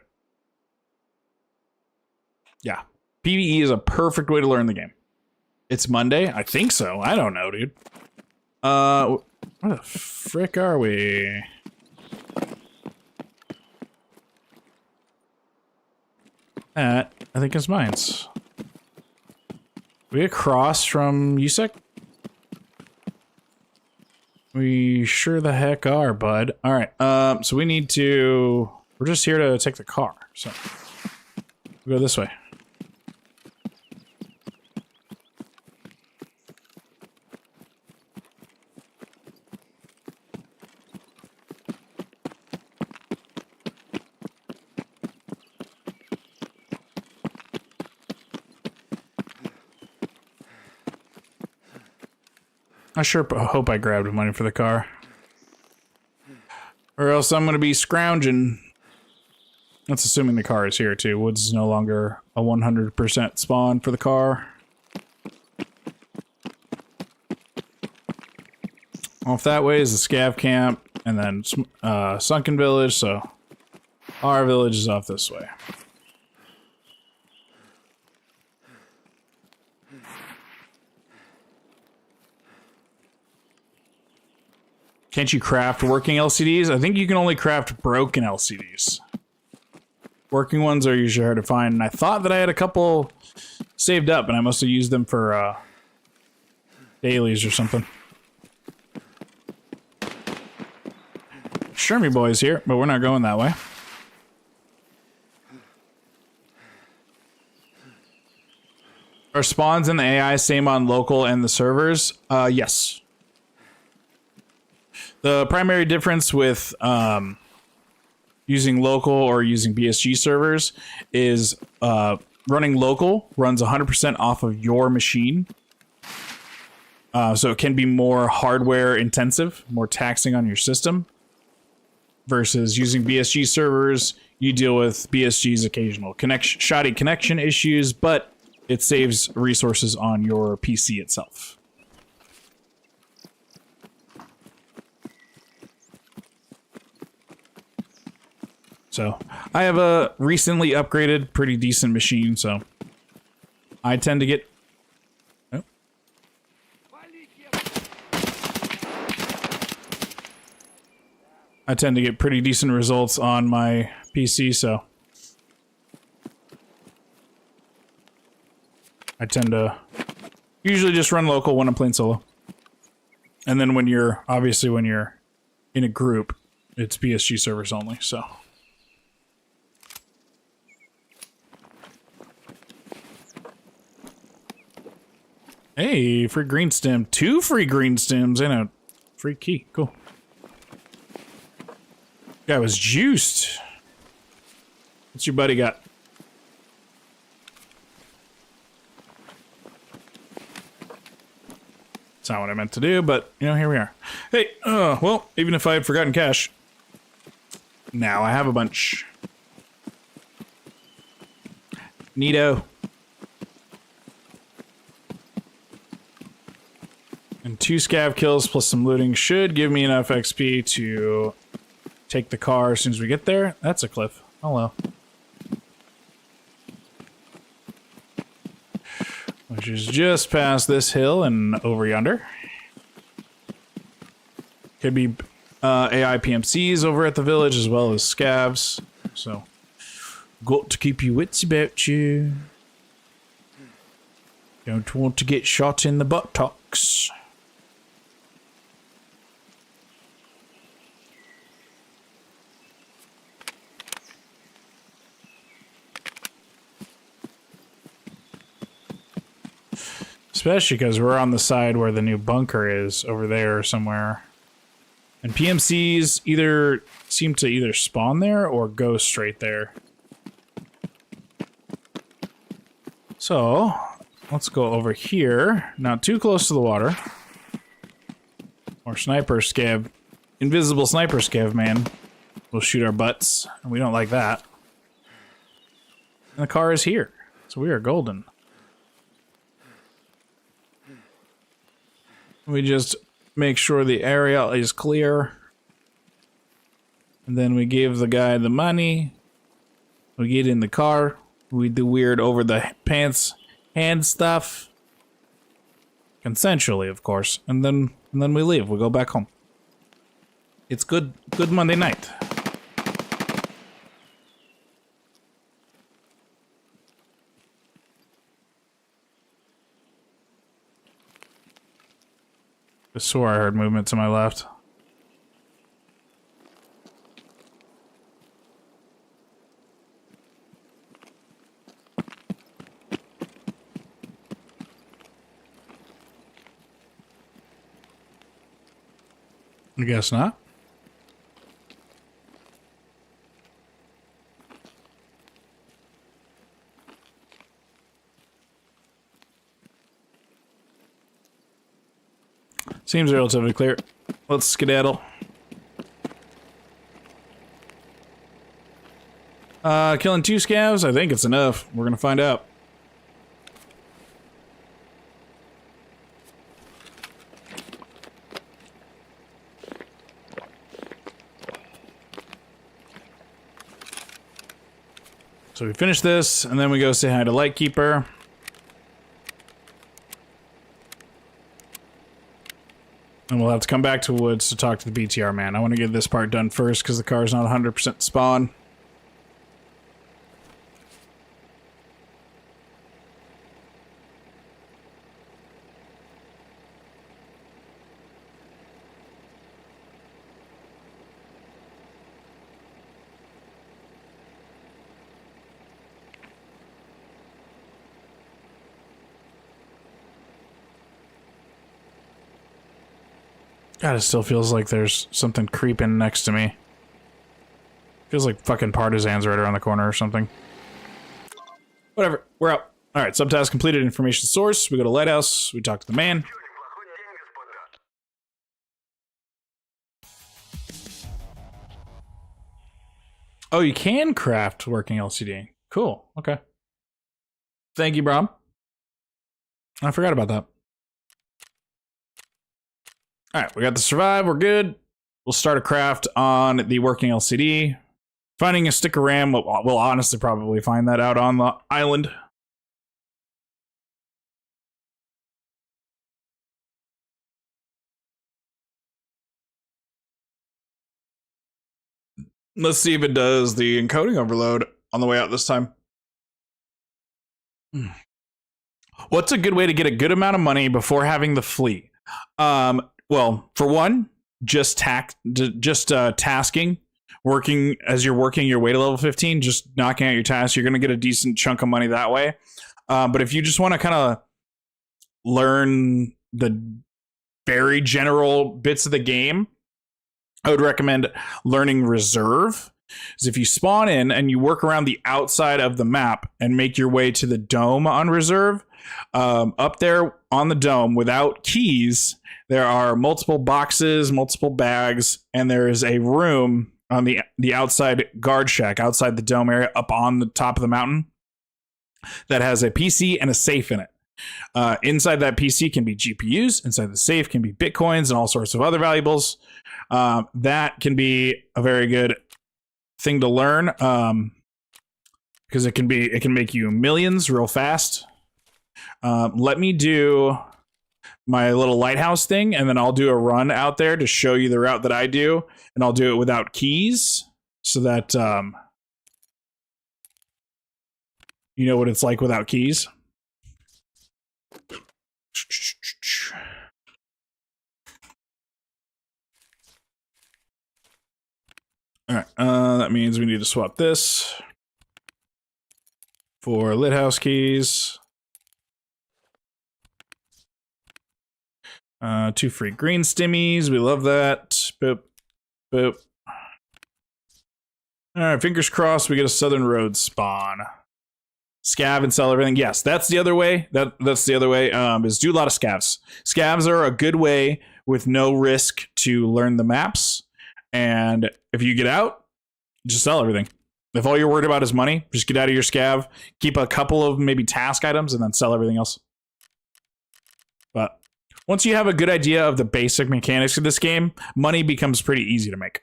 Yeah. PvE is a perfect way to learn the game. It's Monday? I think so. I don't know, dude. Where the frick are we? That, I think, is mines. We across from USEC? We sure the heck are, bud. Alright, so we need to... We're just here to take the car, so... We'll go this way. I sure hope I grabbed money for the car. Or else I'm gonna be scrounging. That's assuming the car is here too. Woods is no longer a 100% spawn for the car. Off that way is the scav camp, and then sunken village, so our village is off this way. Can't you craft working LCDs? I think you can only craft broken LCDs. Working ones are usually hard to find, and I thought that I had a couple saved up, and I must have used them for dailies or something. Shermie boy's here, but we're not going that way. Are spawns in the AI same on local and the servers? Yes. The primary difference with using local or using BSG servers is running local runs 100% off of your machine. So it can be more hardware intensive, more taxing on your system. Versus using BSG servers, you deal with BSG's occasional shoddy connection issues, but it saves resources on your PC itself. So, I have a recently upgraded, pretty decent machine, so I tend to get... Oh. I tend to get pretty decent results on my PC, so I tend to usually just run local when I'm playing solo. And then when you're, obviously when you're in a group, it's BSG servers only, so. Hey, free green stem. 2 free green stems and a free key. Cool. Guy was juiced. What's your buddy got? That's not what I meant to do, but, you know, here we are. Hey, well, even if I had forgotten cash, now I have a bunch. Neato. And 2 scav kills plus some looting should give me enough XP to take the car as soon as we get there. That's a cliff. Oh well. Which is just past this hill and over yonder. Could be AI PMCs over at the village as well as scavs. So, got to keep your wits about you. Don't want to get shot in the buttocks. Especially because we're on the side where the new bunker is, over there somewhere. And PMCs either seem to either spawn there or go straight there. So, let's go over here. Not too close to the water. Or sniper scav. Invisible sniper scav, man. Will shoot our butts. And we don't like that. And the car is here. So we are golden. We just make sure the area is clear. And then we give the guy the money. We get in the car. We do weird over the pants hand stuff. Consensually, of course. And then we leave. We go back home. It's good Monday night. I swore I heard movement to my left. I guess not. Seems relatively clear. Let's skedaddle. Killing 2 scavs? I think it's enough. We're gonna find out. So we finish this, and then we go say hi to Lightkeeper. And we'll have to come back to Woods to talk to the BTR man. I want to get this part done first, because the car's not 100% spawn. God, it still feels like there's something creeping next to me. Feels like fucking Partisans right around the corner or something. Whatever, we're out. Alright, subtask completed, information source. We go to Lighthouse, we talk to the man. Oh, you can craft working LCD. Cool, okay. Thank you, Brom. I forgot about that. Alright, we got the survive, we're good. We'll start a craft on the working LCD. Finding a stick of RAM, we'll honestly probably find that out on the island. Let's see if it does the encoding overload on the way out this time. What's a good way to get a good amount of money before having the fleet? Well, for one, just tasking, working as you're working your way to level 15, just knocking out your tasks. You're going to get a decent chunk of money that way. But if you just want to kind of learn the very general bits of the game, I would recommend learning Reserve. Because if you spawn in and you work around the outside of the map and make your way to the dome on Reserve, up there on the dome without keys, there are multiple boxes, multiple bags, and there is a room on the outside guard shack, outside the dome area, up on the top of the mountain, that has a PC and a safe in it. Inside that PC can be GPUs. Inside the safe can be Bitcoins and all sorts of other valuables. That can be a very good thing to learn, because it can make you millions real fast. Let me do my little lighthouse thing, and then I'll do a run out there to show you the route that I do, and I'll do it without keys, so that you know what it's like without keys. All right, that means we need to swap this for Lighthouse keys. 2 free green stimmies. We love that. Boop. Boop. Alright, fingers crossed we get a Southern Road spawn. Scav and sell everything. Yes, that's the other way. That's the other way, is do a lot of scavs. Scavs are a good way with no risk to learn the maps. And if you get out, just sell everything. If all you're worried about is money, just get out of your scav. Keep a couple of maybe task items and then sell everything else. But once you have a good idea of the basic mechanics of this game, money becomes pretty easy to make.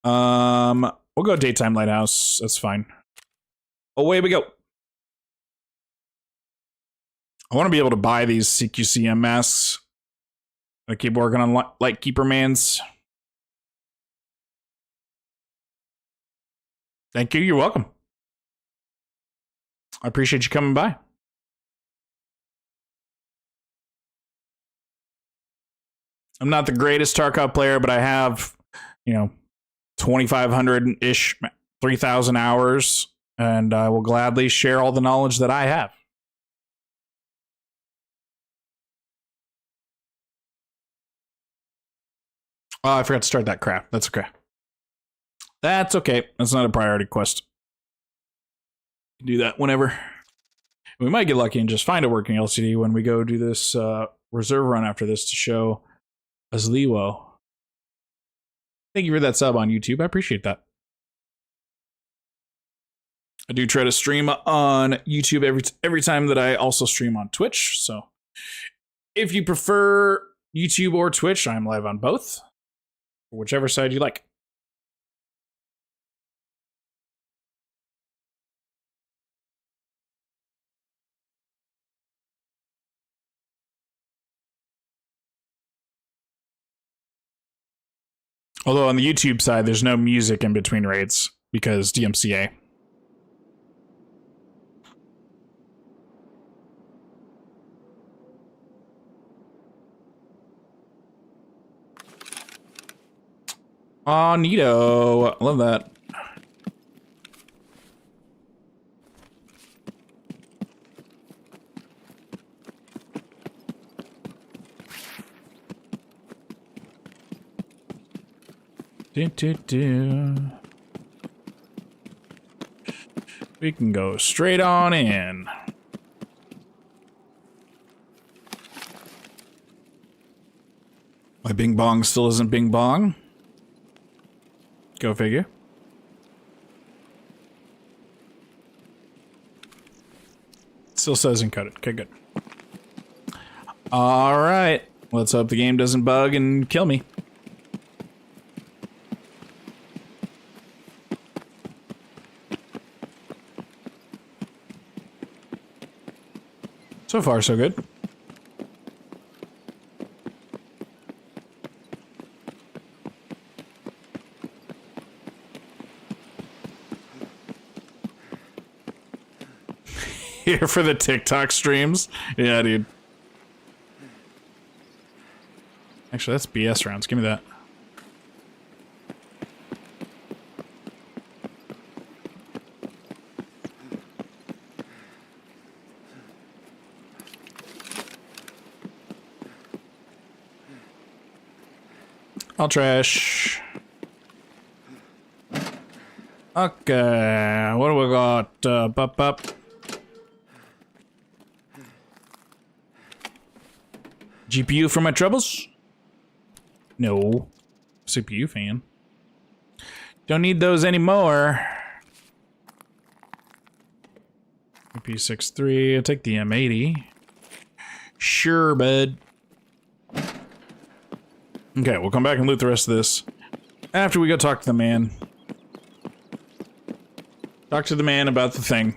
We'll go daytime lighthouse. That's fine. Away we go. I want to be able to buy these CQCM masks. I keep working on Lightkeeper mans. Thank you. You're welcome. I appreciate you coming by. I'm not the greatest Tarkov player, but I have, 2,500-ish, 3,000 hours, and I will gladly share all the knowledge that I have. Oh, I forgot to start that craft. That's okay. That's okay. That's not a priority quest. Do that whenever We might get lucky and just find a working LCD when we go do this reserve run after this to show Asliwo. Thank you for that sub on YouTube. I appreciate that. I do try to stream on YouTube every time that I also stream on Twitch. So if you prefer YouTube or Twitch, I'm live on both. Whichever side you like. Although on the YouTube side, there's no music in between raids because DMCA. Aw, neato. I love that. We can go straight on in. My bing bong still isn't bing bong. Go figure. Still says encoded. Okay, good. All right. Let's hope the game doesn't bug and kill me. So far, so good. Here for the TikTok streams? Yeah, dude. Actually, that's BS rounds. Give me that. I'll trash. Okay, what do we got? Up. GPU for my troubles? No. CPU fan. Don't need those anymore. AP63, I'll take the M80. Sure, bud. Okay, we'll come back and loot the rest of this after we go talk to the man. Talk to the man about the thing.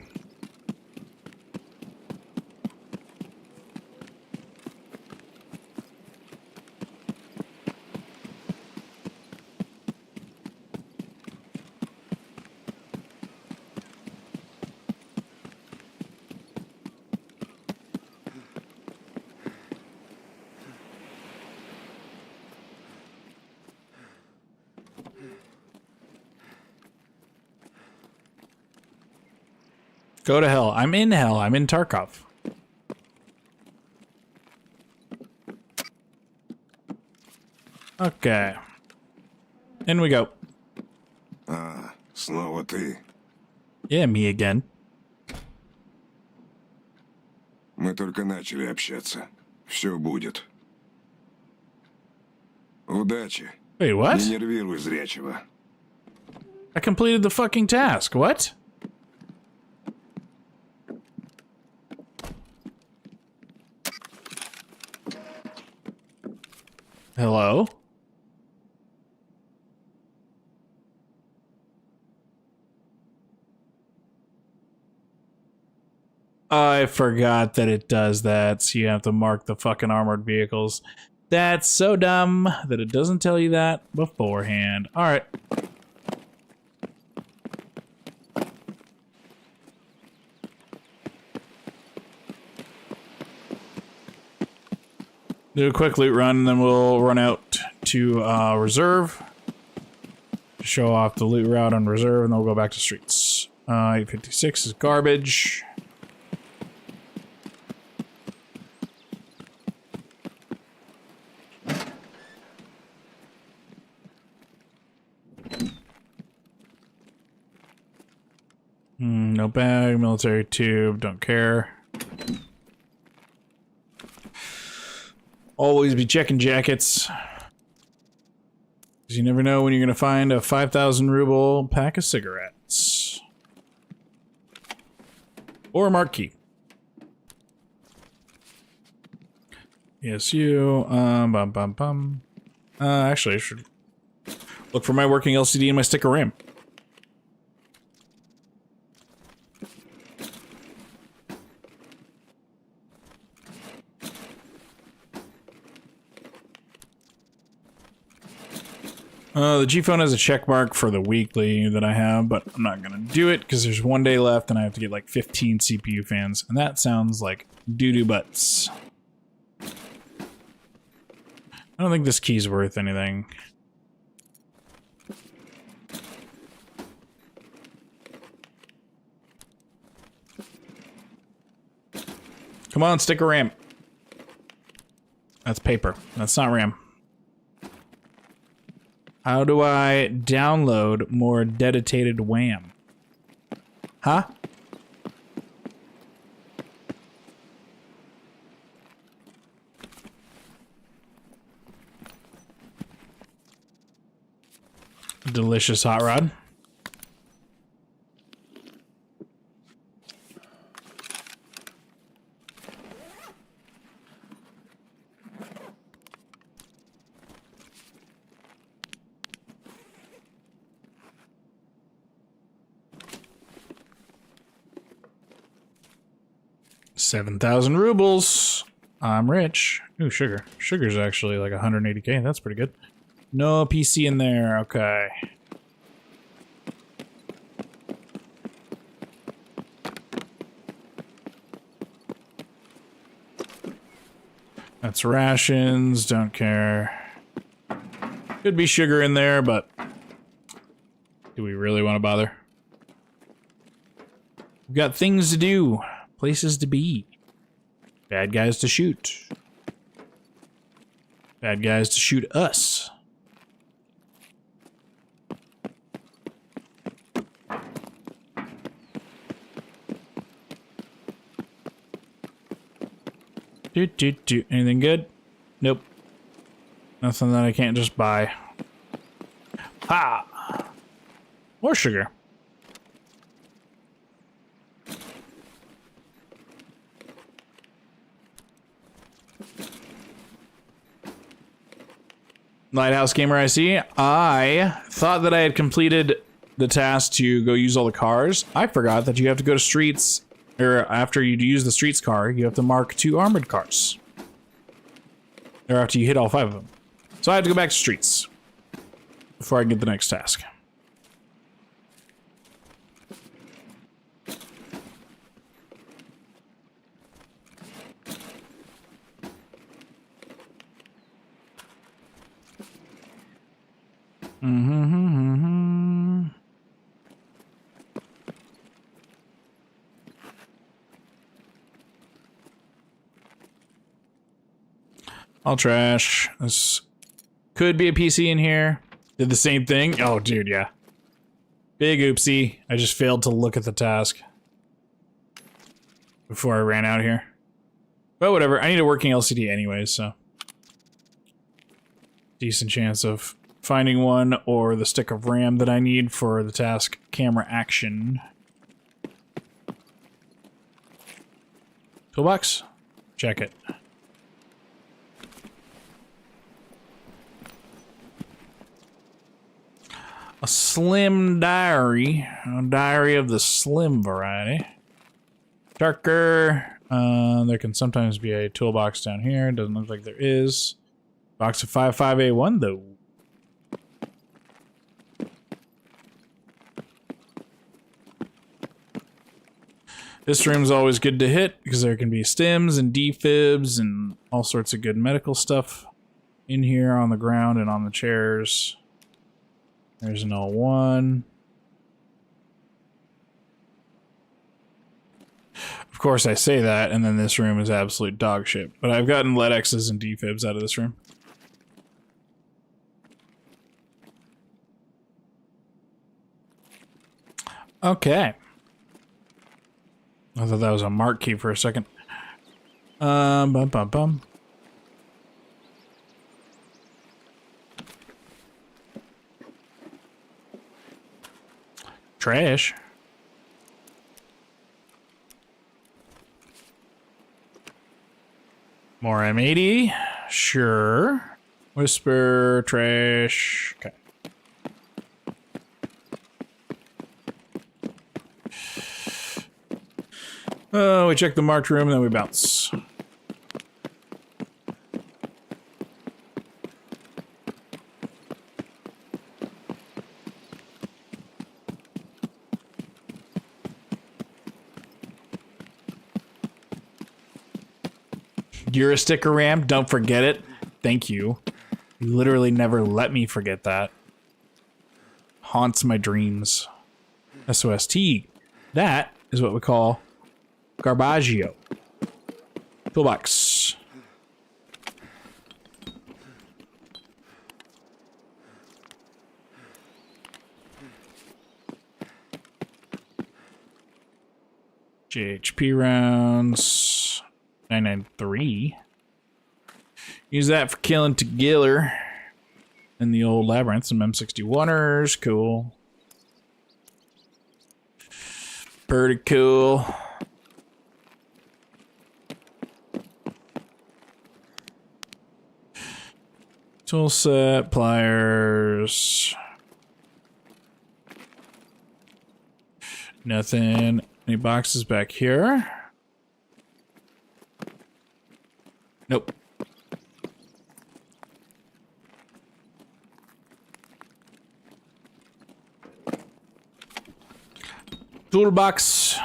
Go to hell. I'm in hell. I'm in Tarkov. Okay. In we go. Снова ты. Yeah, me again. Мы только начали общаться. Все будет. Удачи. Wait, what? Не нервируй зрячего. I completed the fucking task. What? Hello? I forgot that it does that, so you have to mark the fucking armored vehicles. That's so dumb that it doesn't tell you that beforehand. Alright. Do a quick loot run, and then we'll run out to reserve. Show off the loot route on reserve, and then we'll go back to streets. 856 is garbage. No bag, military tube, don't care. Always be checking jackets. Because you never know when you're going to find a 5,000 ruble pack of cigarettes. Or a marquee. Yes, you. Actually, I should look for my working LCD and my stick of RAM. The G phone has a check mark for the weekly that I have, but I'm not gonna do it because there's 1 day left and I have to get like 15 CPU fans, and that sounds like doo-doo butts. I don't think this key's worth anything. Come on, stick a RAM. That's paper. That's not RAM. How do I download more dedicated WAM? Huh? Delicious hot rod. $7,000 rubles. I'm rich. Ooh, sugar. Sugar's actually like 180k. That's pretty good. No PC in there. Okay. That's rations. Don't care. Could be sugar in there, but do we really want to bother? We've got things to do. Places to be. Bad guys to shoot. Bad guys to shoot us. Anything good? Nope. Nothing that I can't just buy. Ha! More sugar. Lighthouse Gamer I see. I thought that I had completed the task to go use all the cars. I forgot that you have to go to streets, or after you use the streets car, you have to mark 2 armored cars. Or after you hit all 5 of them. So I have to go back to streets before I get the next task. All trash. This could be a PC in here. Did the same thing. Oh, dude, yeah. Big oopsie. I just failed to look at the task before I ran out here. But whatever. I need a working LCD anyways, so decent chance of finding one or the stick of RAM that I need for the task camera action. Toolbox? Check it. A slim diary. A diary of the slim variety. Darker. There can sometimes be a toolbox down here. Doesn't look like there is. Box of 55A1 though. This room's always good to hit because there can be stims and defibs and all sorts of good medical stuff in here on the ground and on the chairs. There's an L1. Of course I say that, and then this room is absolute dog shit. But I've gotten lead X's and defibs out of this room. Okay. I thought that was a mark key for a second. Bum bum bum. Trash. More M80. Sure. Whisper, trash. Okay. Oh, we check the marked room, then we bounce. You're a sticker ram, don't forget it. Thank you. You literally never let me forget that. Haunts my dreams. SOST. That is what we call Garbaggio. Toolbox. JHP rounds. 993. Use that for killing Tagiller in the old labyrinth. Some M61ers. Cool. Pretty cool. Tool set, pliers. Nothing. Any boxes back here? Nope. Toolbox.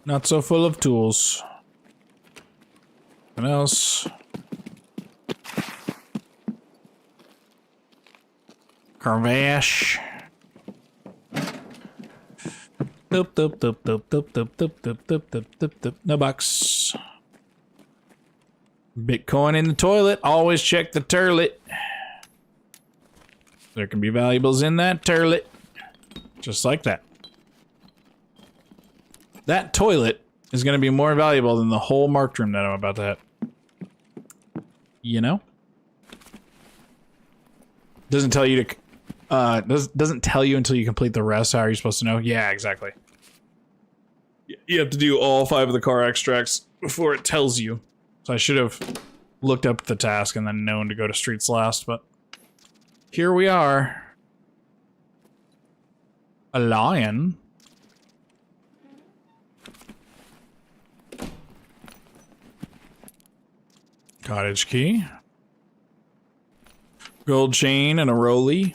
Not so full of tools. What else? Carvash. Doop, doop, doop, doop, doop, doop, doop, doop, doop, doop, doop, doop. No box. Bitcoin in the toilet. Always check the turlet. There can be valuables in that turlet. Just like that. That toilet is going to be more valuable than the whole marked room that I'm about to hit. You know? Doesn't tell you to... doesn't tell you until you complete the rest. How are you supposed to know? Yeah, exactly. You have to do all 5 of the car extracts before it tells you. So I should have looked up the task and then known to go to streets last, but here we are. A lion. Cottage key. Gold chain and a rollie.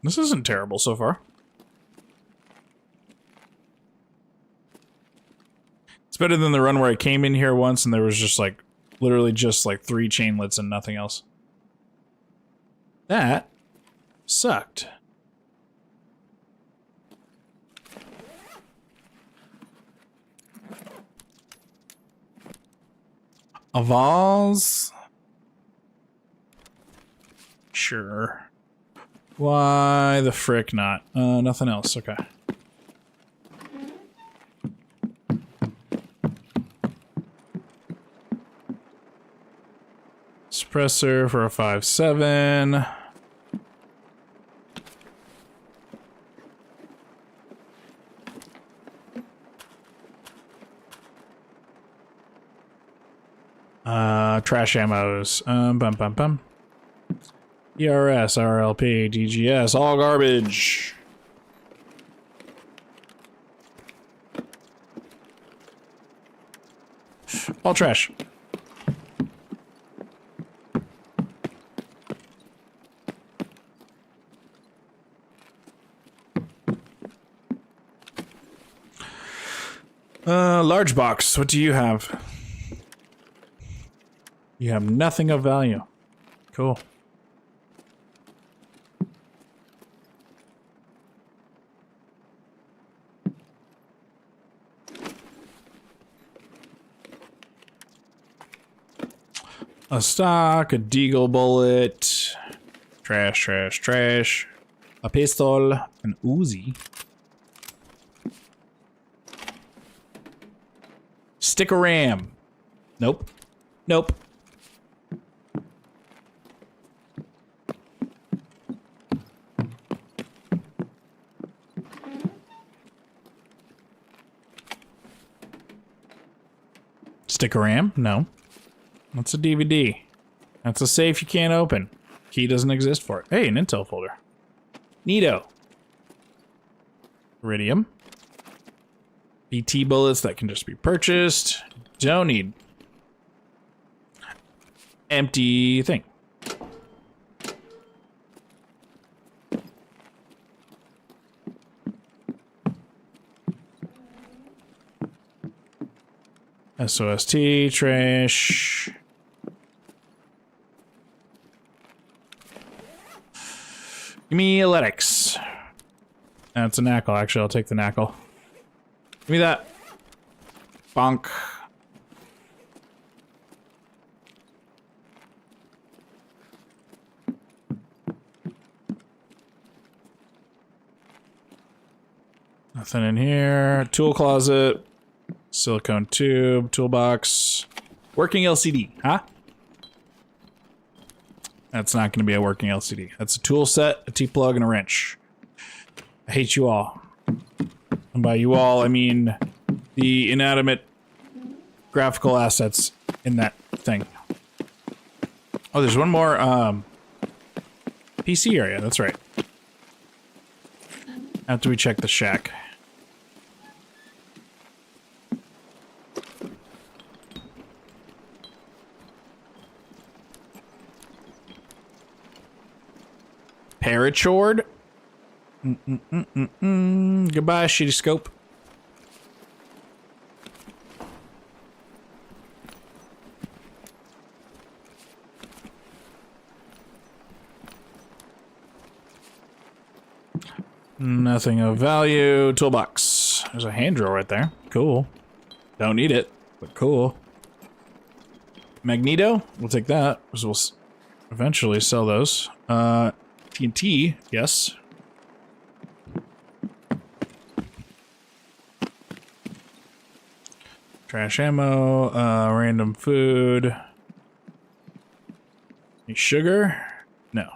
This isn't terrible so far. It's better than the run where I came in here once and there was just like, literally just like 3 chainlets and nothing else. That sucked. A vase? Sure. Why the frick not? Nothing else. Okay. Suppressor for a 5.7. Trash ammos. Bum bum bum. ERS, RLP, DGS, all garbage. All trash. Large box, what do you have? You have nothing of value. Cool. A stock, a deagle bullet, trash, trash, trash, a pistol, an Uzi, sticker ram. Nope. Nope. Stick of RAM? No. That's a DVD. That's a safe you can't open. Key doesn't exist for it. Hey, an intel folder. Neato. Iridium. BT bullets that can just be purchased. Don't need. Empty thing. SOST, trash. Give me athletics. That's a knackle. Actually, I'll take the knackle. Give me that. Bonk. Nothing in here. Tool closet. Silicone tube. Toolbox. Working LCD, huh? That's not going to be a working LCD. That's a tool set, a T-plug, and a wrench. I hate you all. And by you all, I mean the inanimate graphical assets in that thing. Oh, there's one more PC area. That's right. After we check the shack. Parachord. Goodbye, shitty scope. Nothing of value. Toolbox. There's a hand drill right there. Cool. Don't need it, but cool. Magneto. We'll take that, because we'll eventually sell those. TNT. Yes. Trash ammo. Random food. Any sugar? No.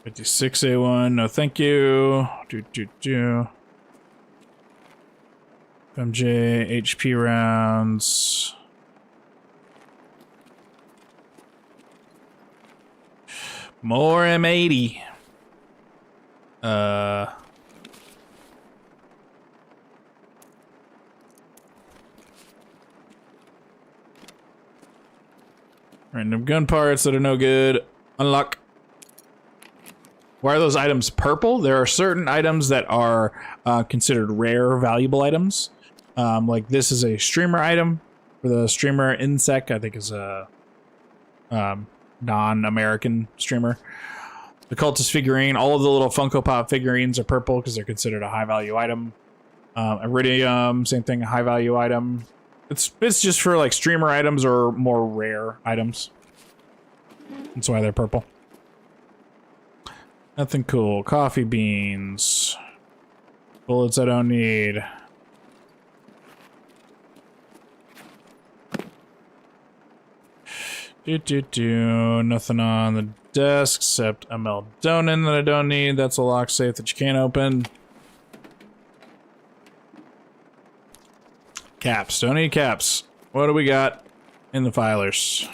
$56A1, no thank you. MJ, HP rounds. More M80. Random gun parts that are no good. Unlock. Why are those items purple? There are certain items that are considered rare, valuable items. Like this is a streamer item. For the streamer insect, I think is a non-American streamer. The cultist figurine, all of the little Funko Pop figurines are purple because they're considered a high-value item. Iridium, same thing, a high-value item. It's just for like streamer items or more rare items. That's why they're purple. Nothing cool. Coffee beans. Bullets I don't need. Nothing on the desk except a Meldonin that I don't need. That's a lock safe that you can't open. Caps. Don't need caps. What do we got in the filers?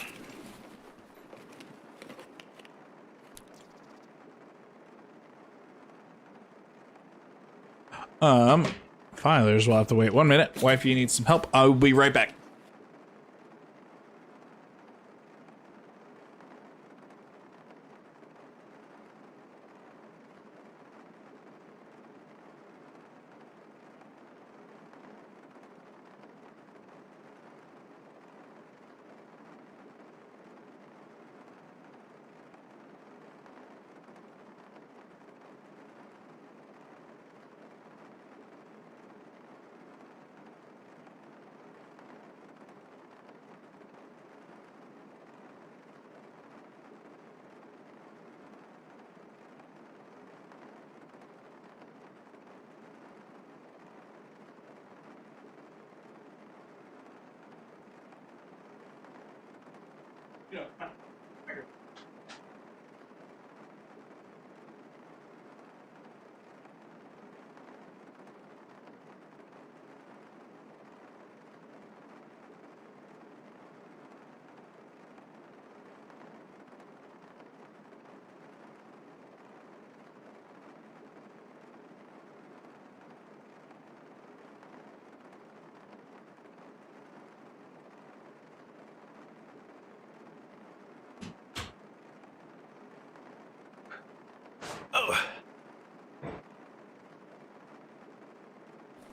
Filers will have to wait 1 minute. Wifey needs some help. I'll be right back.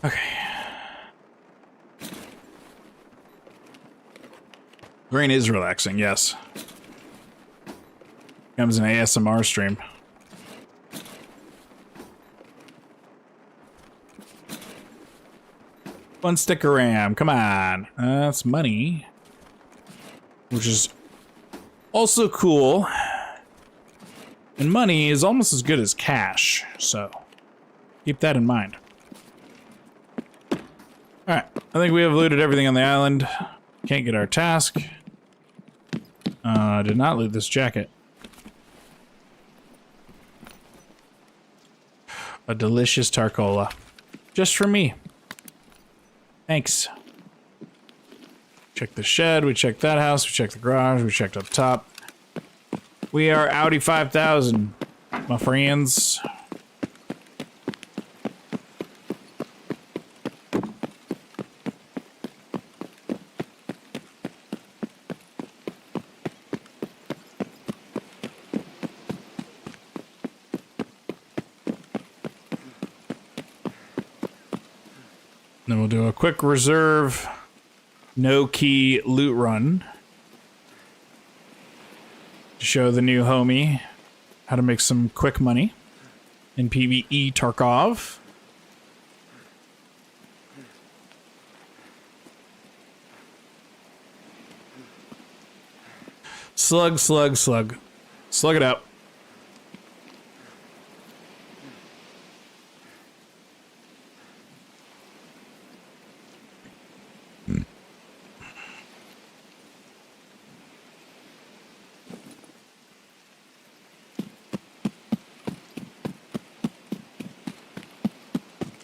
Okay. Green is relaxing, yes. Comes an ASMR stream. One sticker RAM, come on. That's money. Which is also cool. And money is almost as good as cash, so keep that in mind. Alright, I think we have looted everything on the island. Can't get our task. Did not loot this jacket. A delicious Tarkola. Just for me. Thanks. Check the shed, we checked that house, we checked the garage, we checked up top. We are Audi 5000, my friends. Then we'll do a quick reserve, no key loot run to show the new homie how to make some quick money in PvE Tarkov. Slug, slug, slug. Slug it out.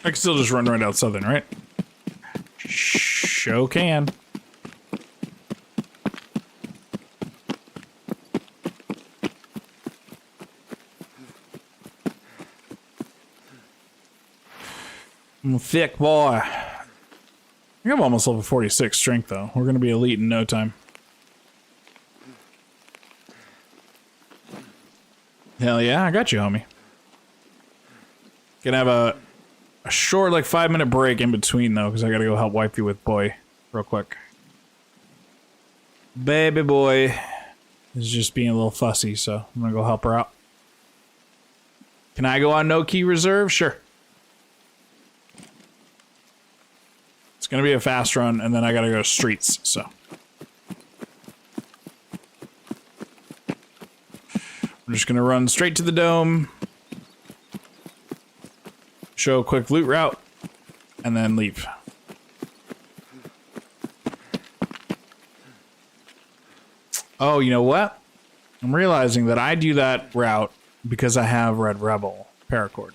I can still just run right out southern, right? Show can. I'm a thick boy. I think I'm almost level 46 strength, though. We're going to be elite in no time. Hell yeah, I got you, homie. Gonna have a short, like, 5-minute break in between, though, because I gotta go help wifey with boy real quick. Baby boy is just being a little fussy, so I'm gonna go help her out. Can I go on no key reserve? Sure. It's gonna be a fast run, and then I gotta go to streets, so. I'm just gonna run straight to the dome. Show a quick loot route, and then leave. Oh, you know what? I'm realizing that I do that route because I have Red Rebel paracord.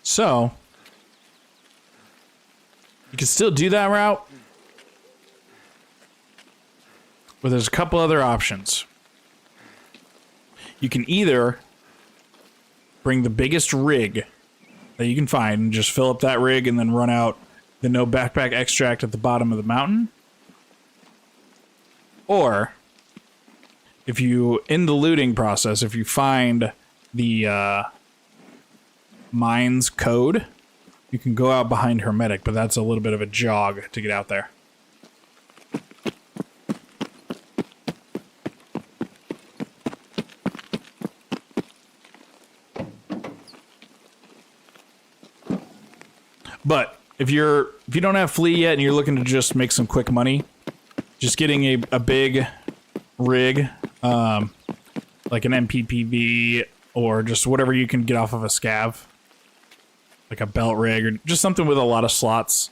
So, you can still do that route, but there's a couple other options. You can either bring the biggest rig that you can find and just fill up that rig and then run out the no backpack extract at the bottom of the mountain. Or, if you, in the looting process, if you find the mines code, you can go out behind Hermetic, but that's a little bit of a jog to get out there. But if you don't have Flea yet and you're looking to just make some quick money, just getting a big rig, like an MPPV or just whatever you can get off of a scav, like a belt rig or just something with a lot of slots,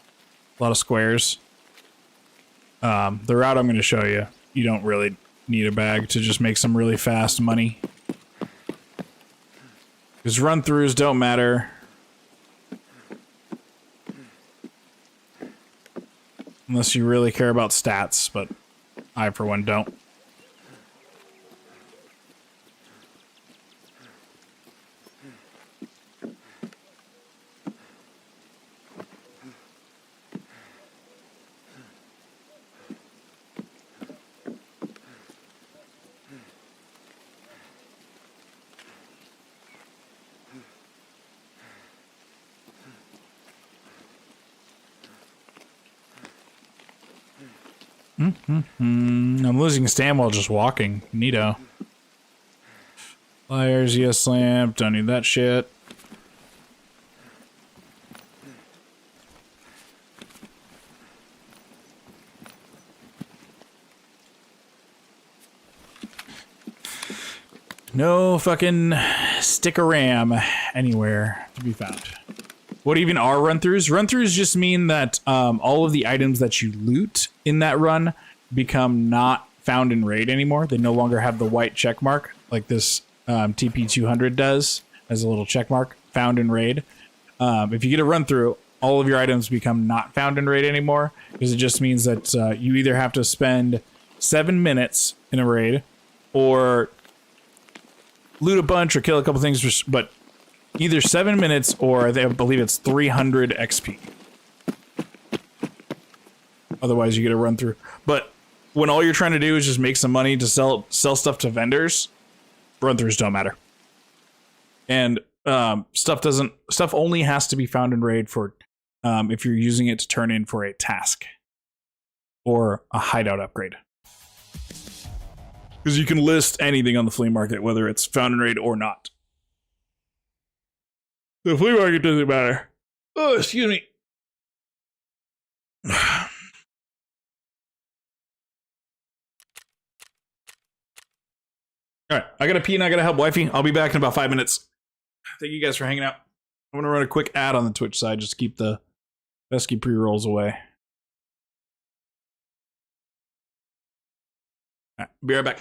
a lot of squares. The route I'm going to show you, you don't really need a bag to just make some really fast money. Because run-throughs don't matter. Unless you really care about stats, but I, for one, don't. I'm losing stam while just walking. Neato. Flyers, yes, lamp. Don't need that shit. No fucking sticker ram anywhere to be found. What even are run-throughs? Run-throughs just mean that all of the items that you loot in that run become not found in raid anymore. They no longer have the white check mark like this TP200 does as a little check mark, found in raid. If you get a run-through, all of your items become not found in raid anymore because it just means that you either have to spend 7 minutes in a raid or loot a bunch or kill a couple things, but either 7 minutes or I believe it's 300 XP. Otherwise, you get a run through. But when all you're trying to do is just make some money to sell stuff to vendors, run throughs don't matter. And stuff only has to be found in raid for if you're using it to turn in for a task or a hideout upgrade. Because you can list anything on the flea market, whether it's found in raid or not. The flea market doesn't matter. Oh, excuse me. Alright, I gotta pee and I gotta help wifey. I'll be back in about 5 minutes. Thank you guys for hanging out. I'm gonna run a quick ad on the Twitch side just to keep the pesky pre-rolls away. Alright, be right back.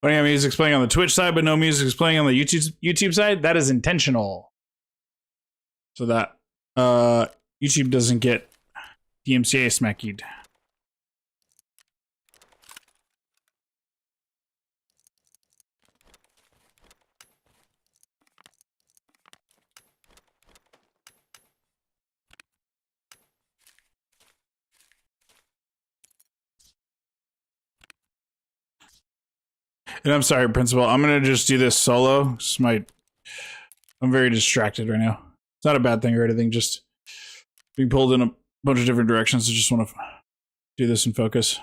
Funny how music's playing on the Twitch side, but no music is playing on the YouTube side. That is intentional. So that YouTube doesn't get DMCA smacked. And I'm sorry, Principal. I'm gonna just do this solo. I'm very distracted right now. It's not a bad thing or anything. Just being pulled in a bunch of different directions. I just want to do this and focus.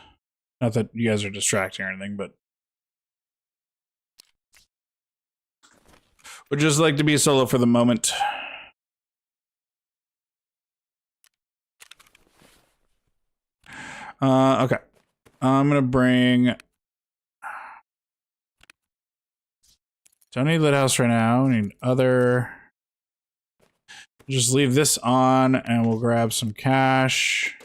Not that you guys are distracting or anything, but would just like to be solo for the moment. Okay. I'm gonna bring. Don't need lit house right now. We need other. Just leave this on and we'll grab some cash.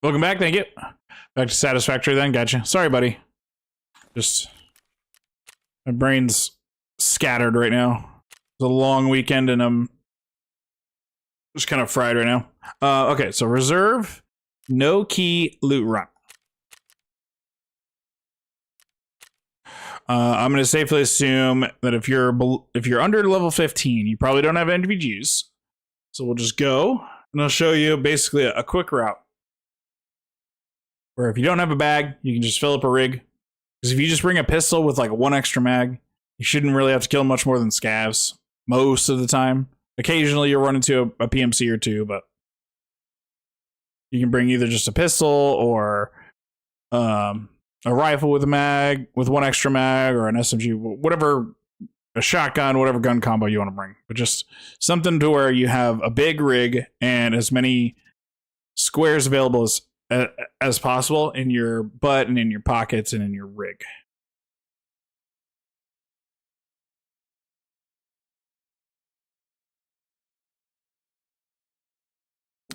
Welcome back, thank you. Back to Satisfactory then, gotcha. Sorry, buddy. Just, my brain's scattered right now. It's a long weekend and I'm just kind of fried right now. Okay, so reserve, no key, loot run. I'm going to safely assume that if you're under level 15, you probably don't have NVGs. So we'll just go and I'll show you basically a quick route. Where if you don't have a bag, you can just fill up a rig. Because if you just bring a pistol with like one extra mag, you shouldn't really have to kill much more than scavs most of the time. Occasionally you'll run into a PMC or two, but you can bring either just a pistol or a rifle with a mag, with one extra mag, or an SMG, whatever, a shotgun, whatever gun combo you want to bring. But just something to where you have a big rig and as many squares available as possible in your butt and in your pockets and in your rig.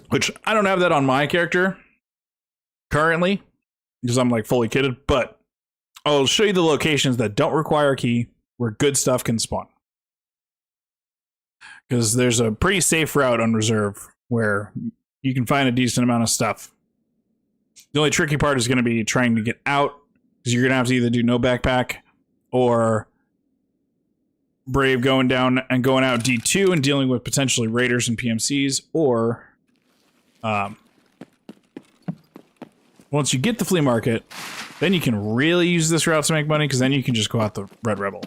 Which I don't have that on my character currently because I'm like fully kitted, but I'll show you the locations that don't require a key where good stuff can spawn. Because there's a pretty safe route on reserve where you can find a decent amount of stuff. The only tricky part is going to be trying to get out, because you're going to have to either do no backpack or brave going down and going out D2 and dealing with potentially raiders and PMCs, or once you get the flea market, then you can really use this route to make money, because then you can just go out the Red Rebel.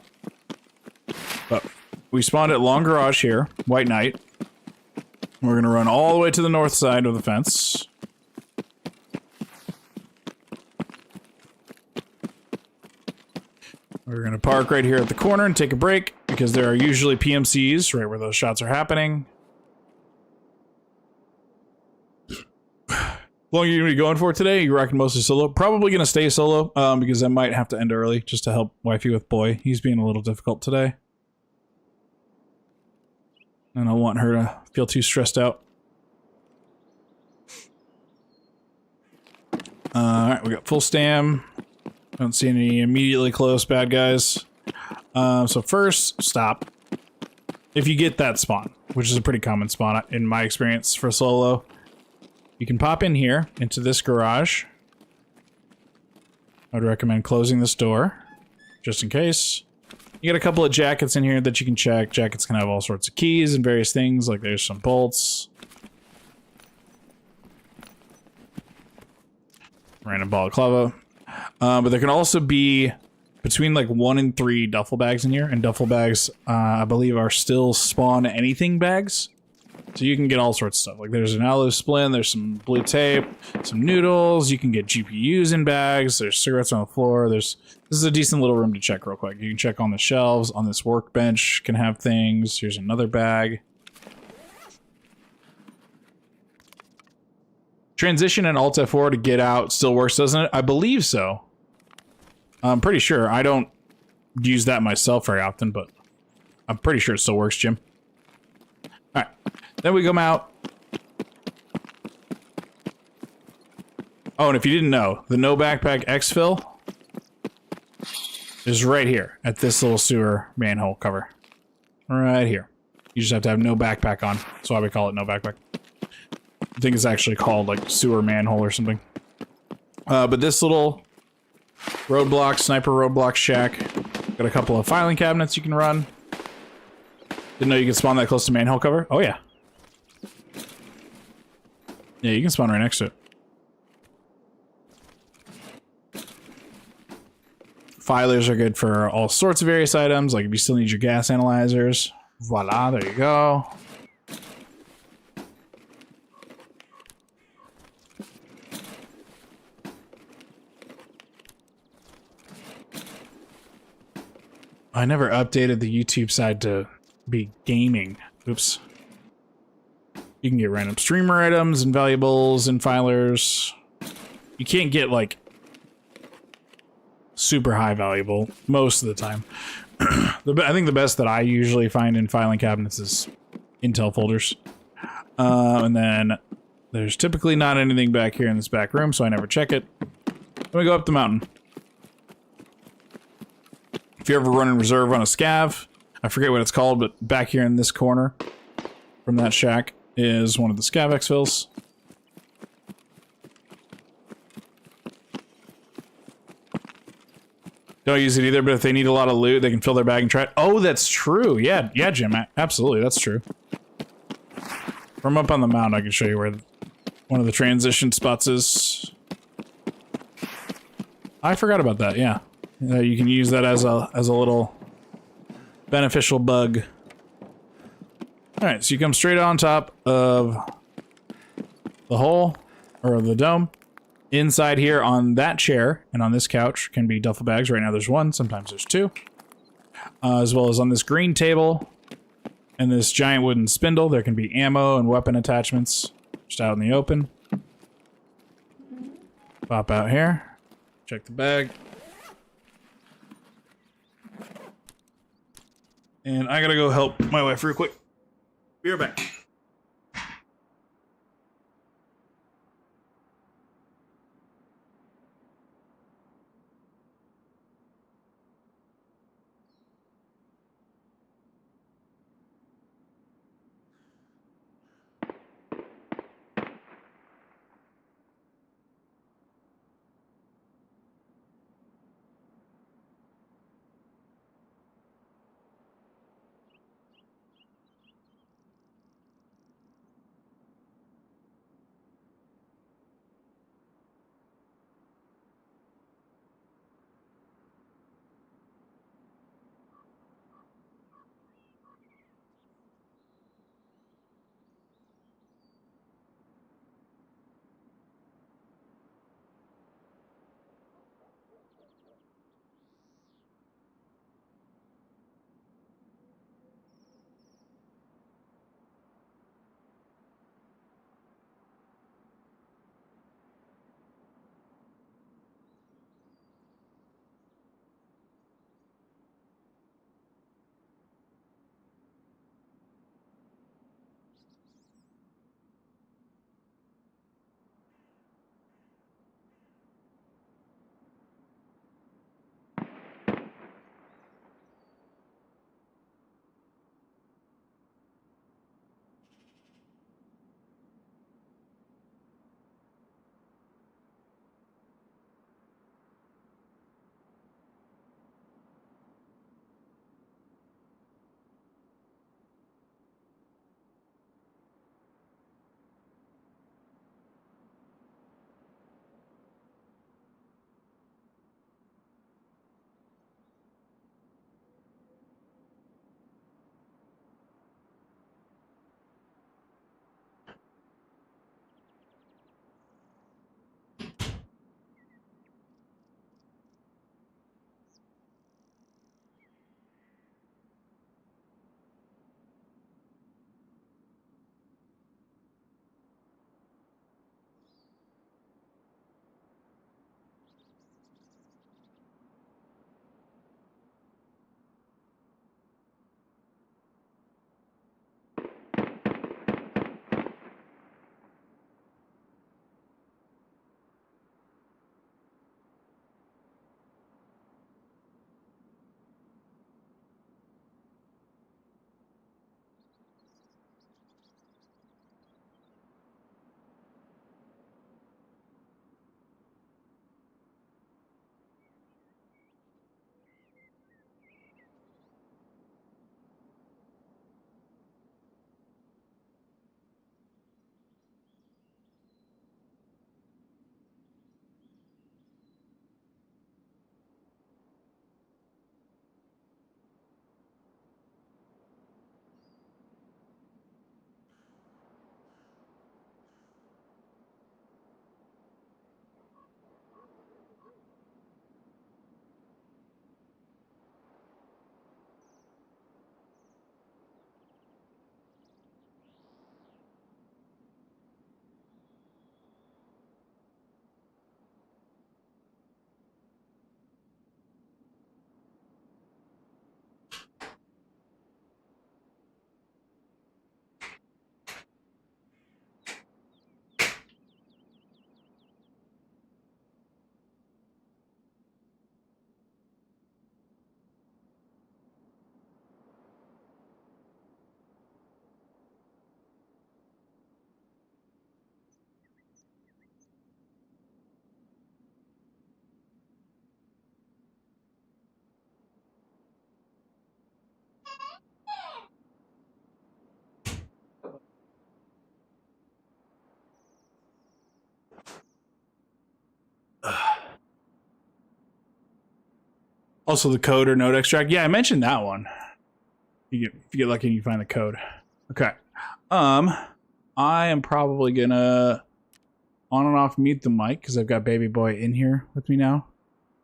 But we spawned at Long Garage here, White Knight. We're going to run all the way to the north side of the fence. We're going to park right here at the corner and take a break, because there are usually PMCs right where those shots are happening. How long are you going to be going for today? You reckon mostly solo? Probably going to stay solo, because I might have to end early just to help wifey with boy. He's being a little difficult today. And I don't want her to feel too stressed out. Alright, we got full stam. Don't see any immediately close bad guys. So first, stop. If you get that spawn, which is a pretty common spawn in my experience for solo, you can pop in here into this garage. I would recommend closing this door, just in case. You got a couple of jackets in here that you can check. Jackets can have all sorts of keys and various things, like there's some bolts. Random balaclava. But there can also be between like 1 and 3 duffel bags in here, and duffel bags, I believe, are still spawn anything bags. So you can get all sorts of stuff. Like there's an aloe splint, there's some blue tape, some noodles, you can get GPUs in bags, there's cigarettes on the floor, this is a decent little room to check real quick. You can check on the shelves, on this workbench can have things. Here's another bag. Transition and Alt F4 to get out still works, doesn't it? I believe so. I'm pretty sure. I don't use that myself very often, but I'm pretty sure it still works, Jim. Alright. Then we come out. Oh, and if you didn't know, the no backpack exfil is right here at this little sewer manhole cover. Right here. You just have to have no backpack on. That's why we call it no backpack. I think it's actually called like sewer manhole or something. But this little roadblock, sniper roadblock shack, got a couple of filing cabinets you can run. Didn't know you could spawn that close to manhole cover? Oh yeah. Yeah, you can spawn right next to it. Filers are good for all sorts of various items, like if you still need your gas analyzers. Voila, there you go. I never updated the YouTube side to be gaming. Oops. You can get random streamer items and valuables and filers. You can't get like super high valuable most of the time. I think the best that I usually find in filing cabinets is Intel folders. And then there's typically not anything back here in this back room, so I never check it. Then we go up the mountain. If you're ever running reserve on a scav, I forget what it's called, but back here in this corner from that shack is one of the scav exfils. Don't use it either, but if they need a lot of loot, they can fill their bag and try it. Oh, that's true. Yeah, Jim, absolutely, that's true. From up on the mountain, I can show you where one of the transition spots is. I forgot about that, yeah. You can use that as a little beneficial bug. Alright, so you come straight on top of the hole, or the dome. Inside here on that chair and on this couch can be duffel bags. Right now there's one, sometimes there's two. As well as on this green table and this giant wooden spindle, there can be ammo and weapon attachments just out in the open. Pop out here, check the bag. And I gotta go help my wife real quick. Be right back. Also the code or node extract. Yeah, I mentioned that one. If you get lucky, you find the code. Okay. I am probably gonna on and off mute the mic because I've got baby boy in here with me now.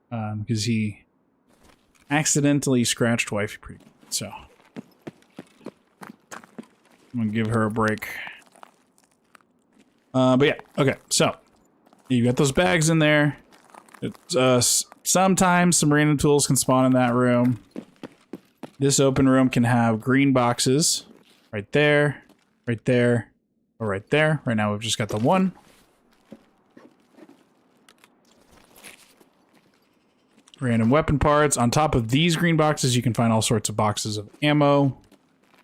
Because he accidentally scratched wifey pretty good. So I'm gonna give her a break. But yeah, okay, so you got those bags in there. It's, sometimes some random tools can spawn in that room. This open room can have green boxes right there, or right there. Right now we've just got the one. Random weapon parts. On top of these green boxes, you can find all sorts of boxes of ammo.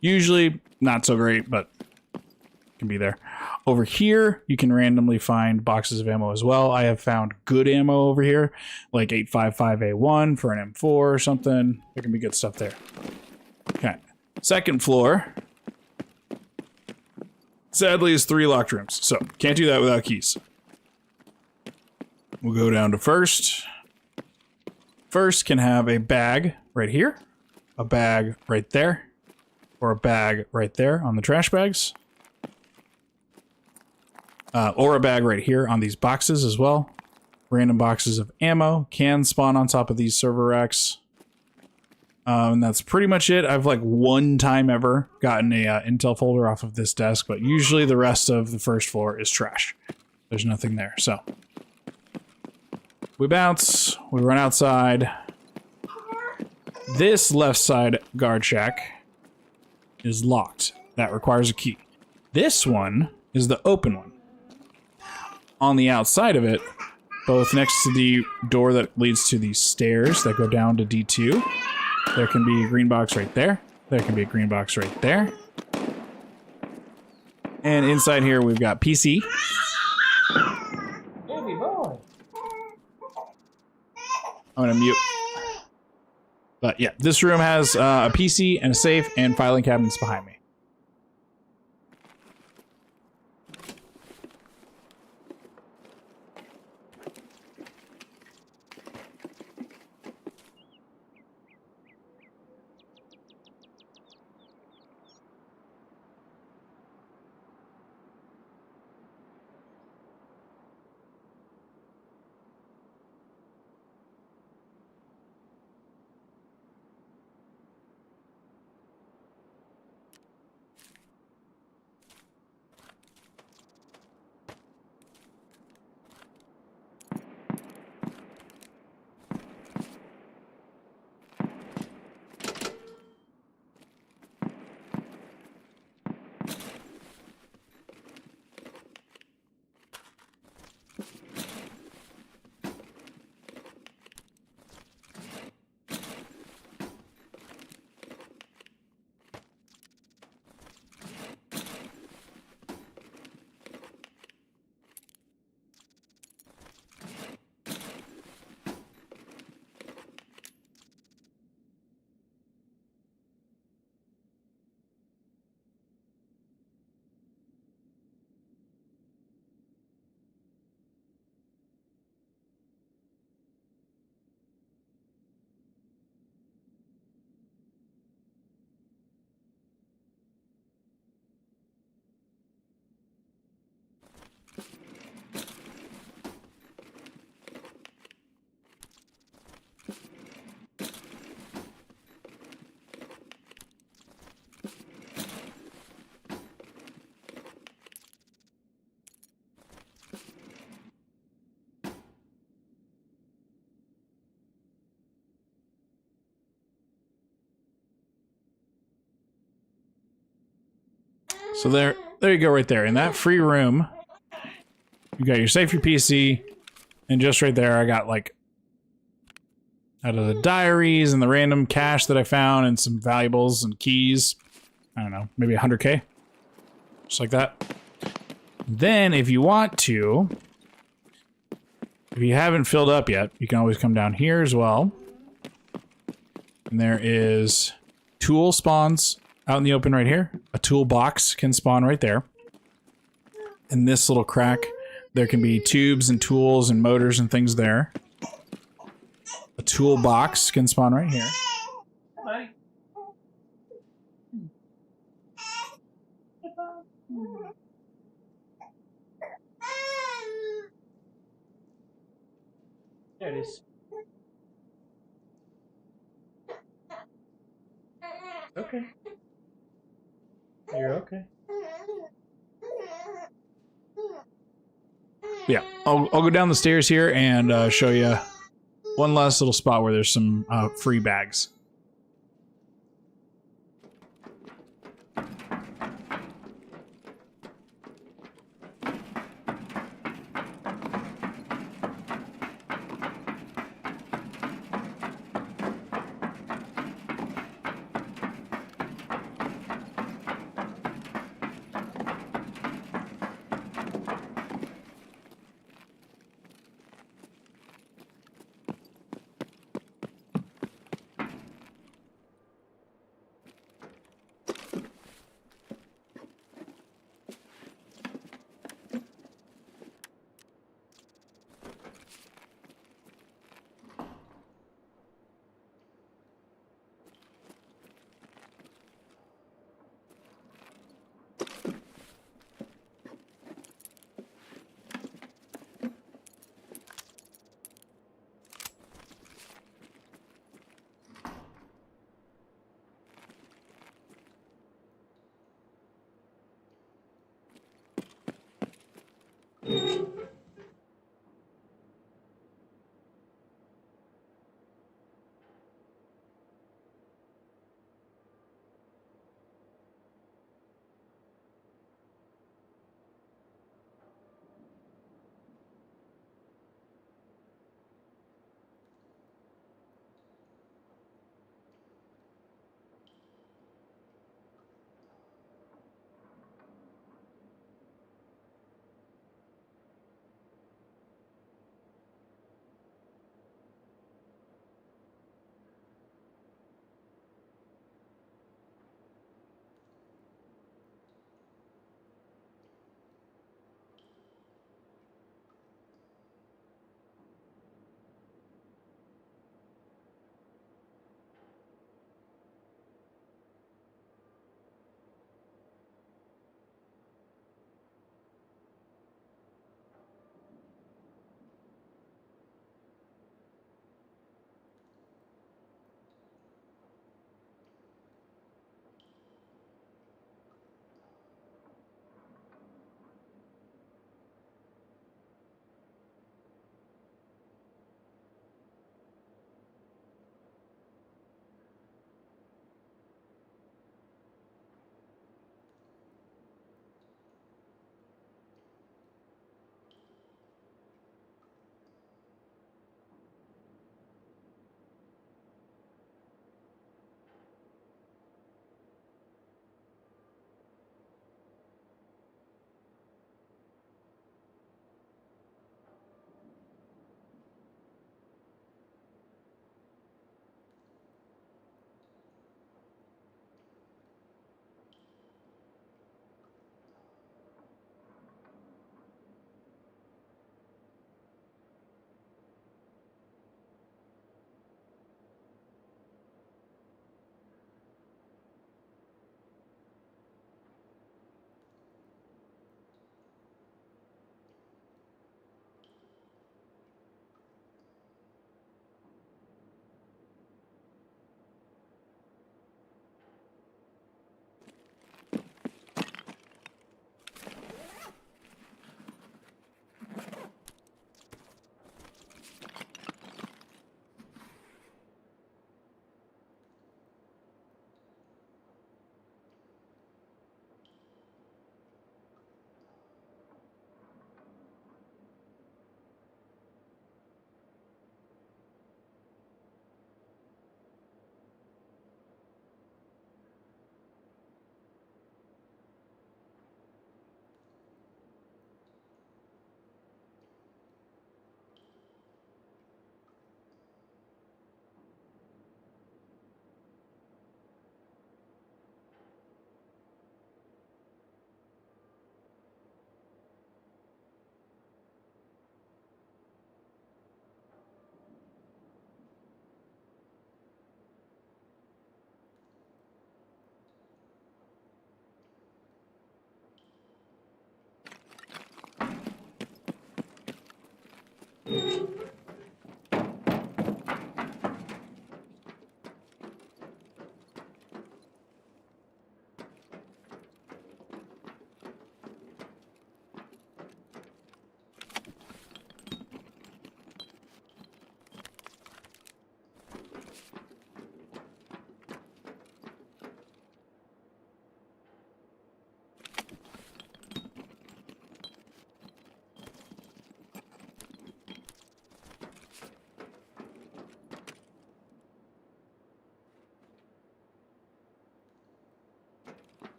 Usually not so great, but can be there. Over here, you can randomly find boxes of ammo as well. I have found good ammo over here, like 855A1 for an M4 or something. There can be good stuff there. Okay. Second floor. Sadly, is 3 locked rooms, so can't do that without keys. We'll go down to first. First can have a bag right here, a bag right there, or a bag right there on the trash bags. Or a bag right here on these boxes as well. Random boxes of ammo can spawn on top of these server racks. And that's pretty much it. I've like one time ever gotten a intel folder off of this desk, but usually the rest of the first floor is trash. There's nothing there, so. We bounce, we run outside. This left side guard shack is locked. That requires a key. This one is the open one. On the outside of it, both next to the door that leads to the stairs that go down to D2, there can be a green box right there. There can be a green box right there. And inside here, we've got PC. Baby boy. I'm gonna mute. But yeah, this room has a PC and a safe and filing cabinets behind me. So there you go right there. In that free room, you got your safe, your PC, and just right there I got like out of the diaries and the random cash that I found and some valuables and keys. I don't know, maybe 100K. Just like that. Then if you want to, if you haven't filled up yet, you can always come down here as well. And there is tool spawns out in the open right here. A toolbox can spawn right there. In this little crack, there can be tubes and tools and motors and things there. toolbox can spawn right here. There it is. Okay. You're okay. Yeah, I'll go down the stairs here and show you one last little spot where there's some free bags.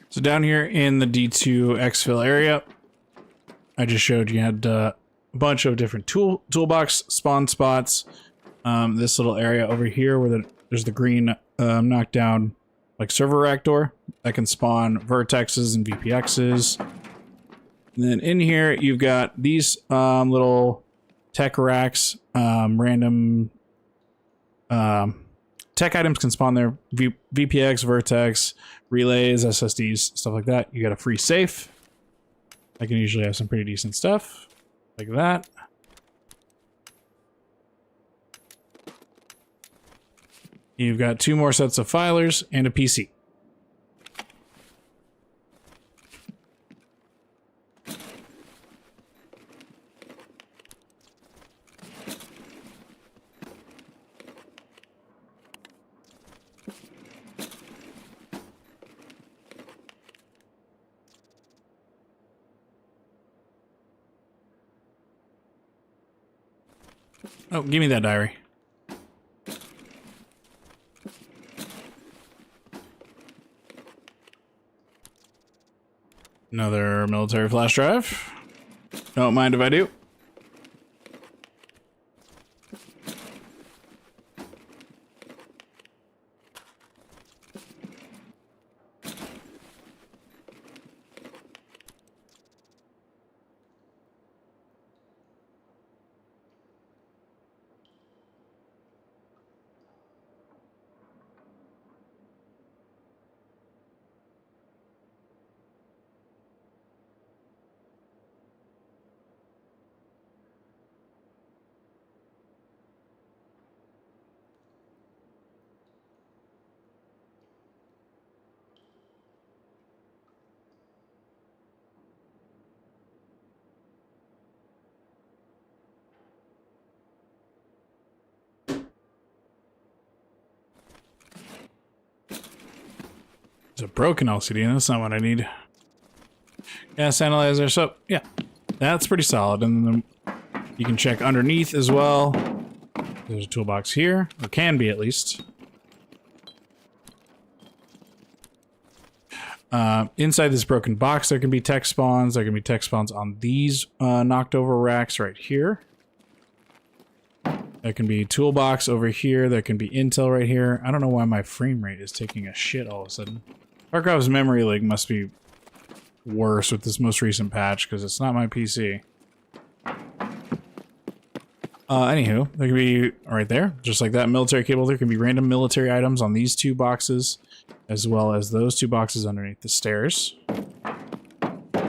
So down here in the D2 exfil area, I just showed you had a bunch of different toolbox spawn spots. This little area over here where there's the green knockdown like server rack door that can spawn vertexes and VPXs. And then in here you've got these little tech racks, random tech items can spawn there. VPX, vertex, relays, SSDs, stuff like that. You got a free safe. I can usually have some pretty decent stuff like that. You've got 2 more sets of filers and a PC. Oh, give me that diary. Another military flash drive. Don't mind if I do. It's a broken LCD, and that's not what I need. Gas analyzer, so yeah, that's pretty solid. And then you can check underneath as well. There's a toolbox here, or can be at least. Inside this broken box, there can be tech spawns. There can be tech spawns on these knocked over racks right here. There can be toolbox over here. There can be intel right here. I don't know why my frame rate is taking a shit all of a sudden. Tarkov's memory leak must be worse with this most recent patch because it's not my PC. Anywho, there can be right there, just like that military cable. There can be random military items on these 2 boxes, as well as those 2 boxes underneath the stairs.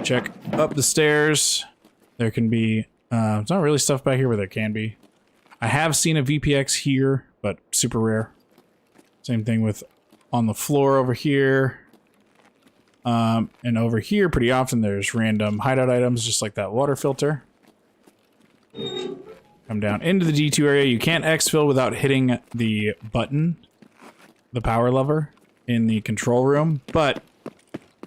Check up the stairs. There can be, it's not really stuff back here where there can be. I have seen a VPX here, but super rare. Same thing with on the floor over here. And over here, pretty often, there's random hideout items, just like that water filter. Come down into the D2 area. You can't exfil without hitting the button, the power lever, in the control room. But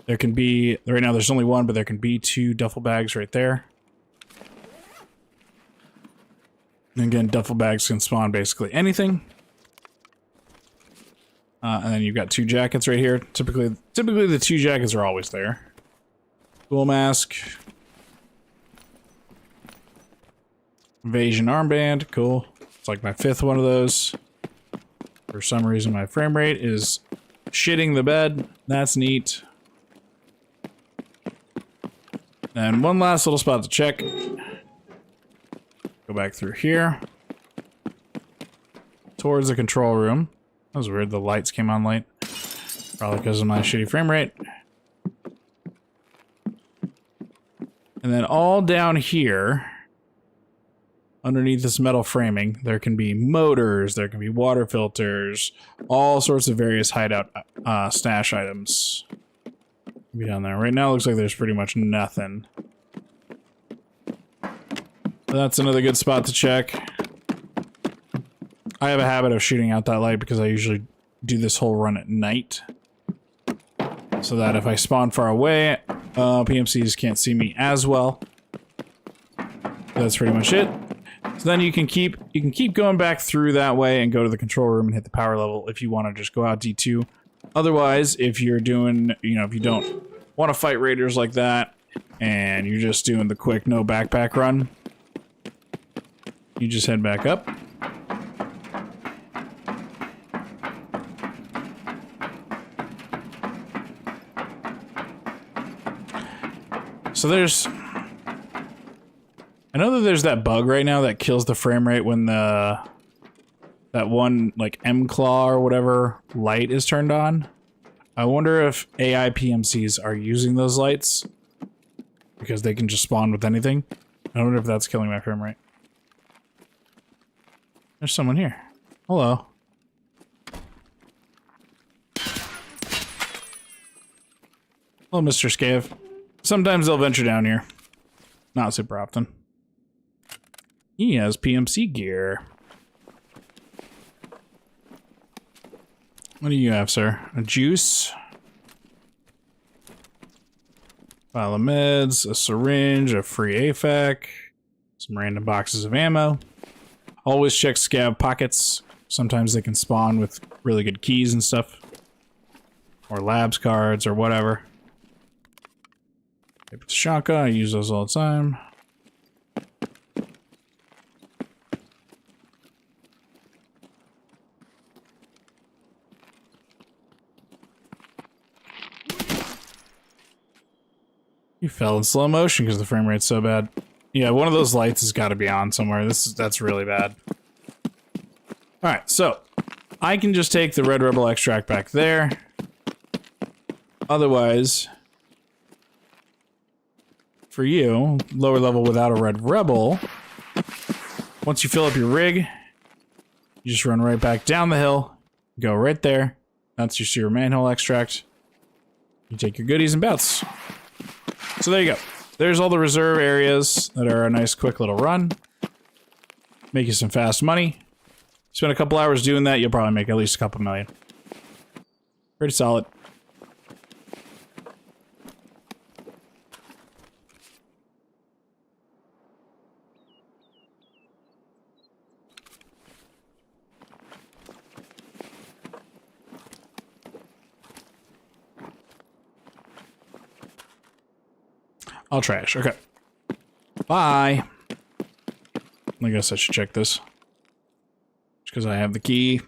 there can be, right now there's only 1, but there can be 2 duffel bags right there. And again, duffel bags can spawn basically anything. And then you've got 2 jackets right here. Typically the 2 jackets are always there. Tool mask. Invasion armband, cool. It's like my 5th one of those. For some reason my frame rate is shitting the bed. That's neat. And one last little spot to check. Go back through here. Towards the control room. That was weird, the lights came on late. Probably because of my shitty frame rate. And then all down here, underneath this metal framing, there can be motors, there can be water filters, all sorts of various hideout stash items. Be down there. Right now it looks like there's pretty much nothing. But that's another good spot to check. I have a habit of shooting out that light because I usually do this whole run at night. So that if I spawn far away, PMCs can't see me as well. That's pretty much it. So then you can keep going back through that way and go to the control room and hit the power level if you want to just go out D2 Otherwise, if you're doing, you know, if you don't want to fight raiders like that, and you're just doing the quick no backpack run, you just head back up. So there's... I know that there's that bug right now that kills the frame rate when the... that one, like, M-Claw or whatever light is turned on. I wonder if AI PMCs are using those lights because they can just spawn with anything. I wonder if that's killing my frame rate. There's someone here. Hello. Hello, Mr. Scav. Sometimes they'll venture down here. Not super often. He has PMC gear. What do you have, sir? A juice? File of meds, a syringe, a free AFAC, some random boxes of ammo. Always check scav pockets. Sometimes they can spawn with really good keys and stuff. Or labs cards or whatever. Paper shotgun, I use those all the time. You fell in slow motion because the frame rate's so bad. Yeah, one of those lights has got to be on somewhere. That's really bad. Alright, so I can just take the Red Rebel extract back there. Otherwise, for you, lower level without a Red Rebel, once you fill up your rig, you just run right back down the hill, go right there. That's your sewer manhole extract. You take your goodies and bounce. So there you go. There's all the reserve areas that are a nice quick little run. Make you some fast money. Spend a couple hours doing that, you'll probably make at least a couple million. Pretty solid. I'll trash. Okay. Bye. I guess I should check this. Just because I have the key.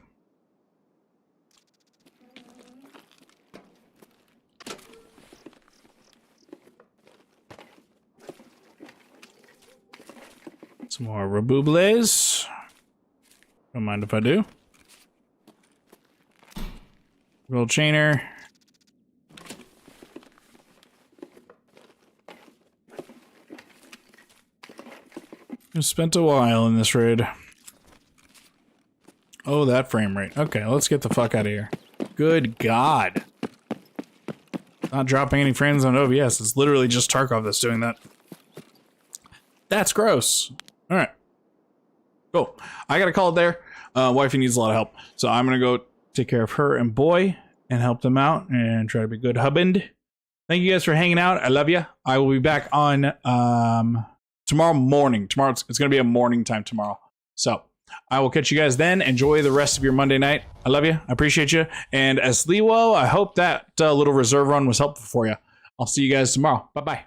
Some more Rabubles. Don't mind if I do. Gold chainer. I've spent a while in this raid. Oh, that frame rate. Okay, let's get the fuck out of here. Good God. Not dropping any frames on OBS. It's literally just Tarkov that's doing that. That's gross. Alright. Cool. I gotta call it there. Wifey needs a lot of help. So I'm gonna go take care of her and boy and help them out and try to be good husband. Thank you guys for hanging out. I love you. I will be back on tomorrow morning. Tomorrow it's gonna be a morning time tomorrow. So I will catch you guys then. Enjoy the rest of your Monday night. I love you. I appreciate you. And as Lewo, I hope that little reserve run was helpful for you. I'll see you guys tomorrow. Bye-bye.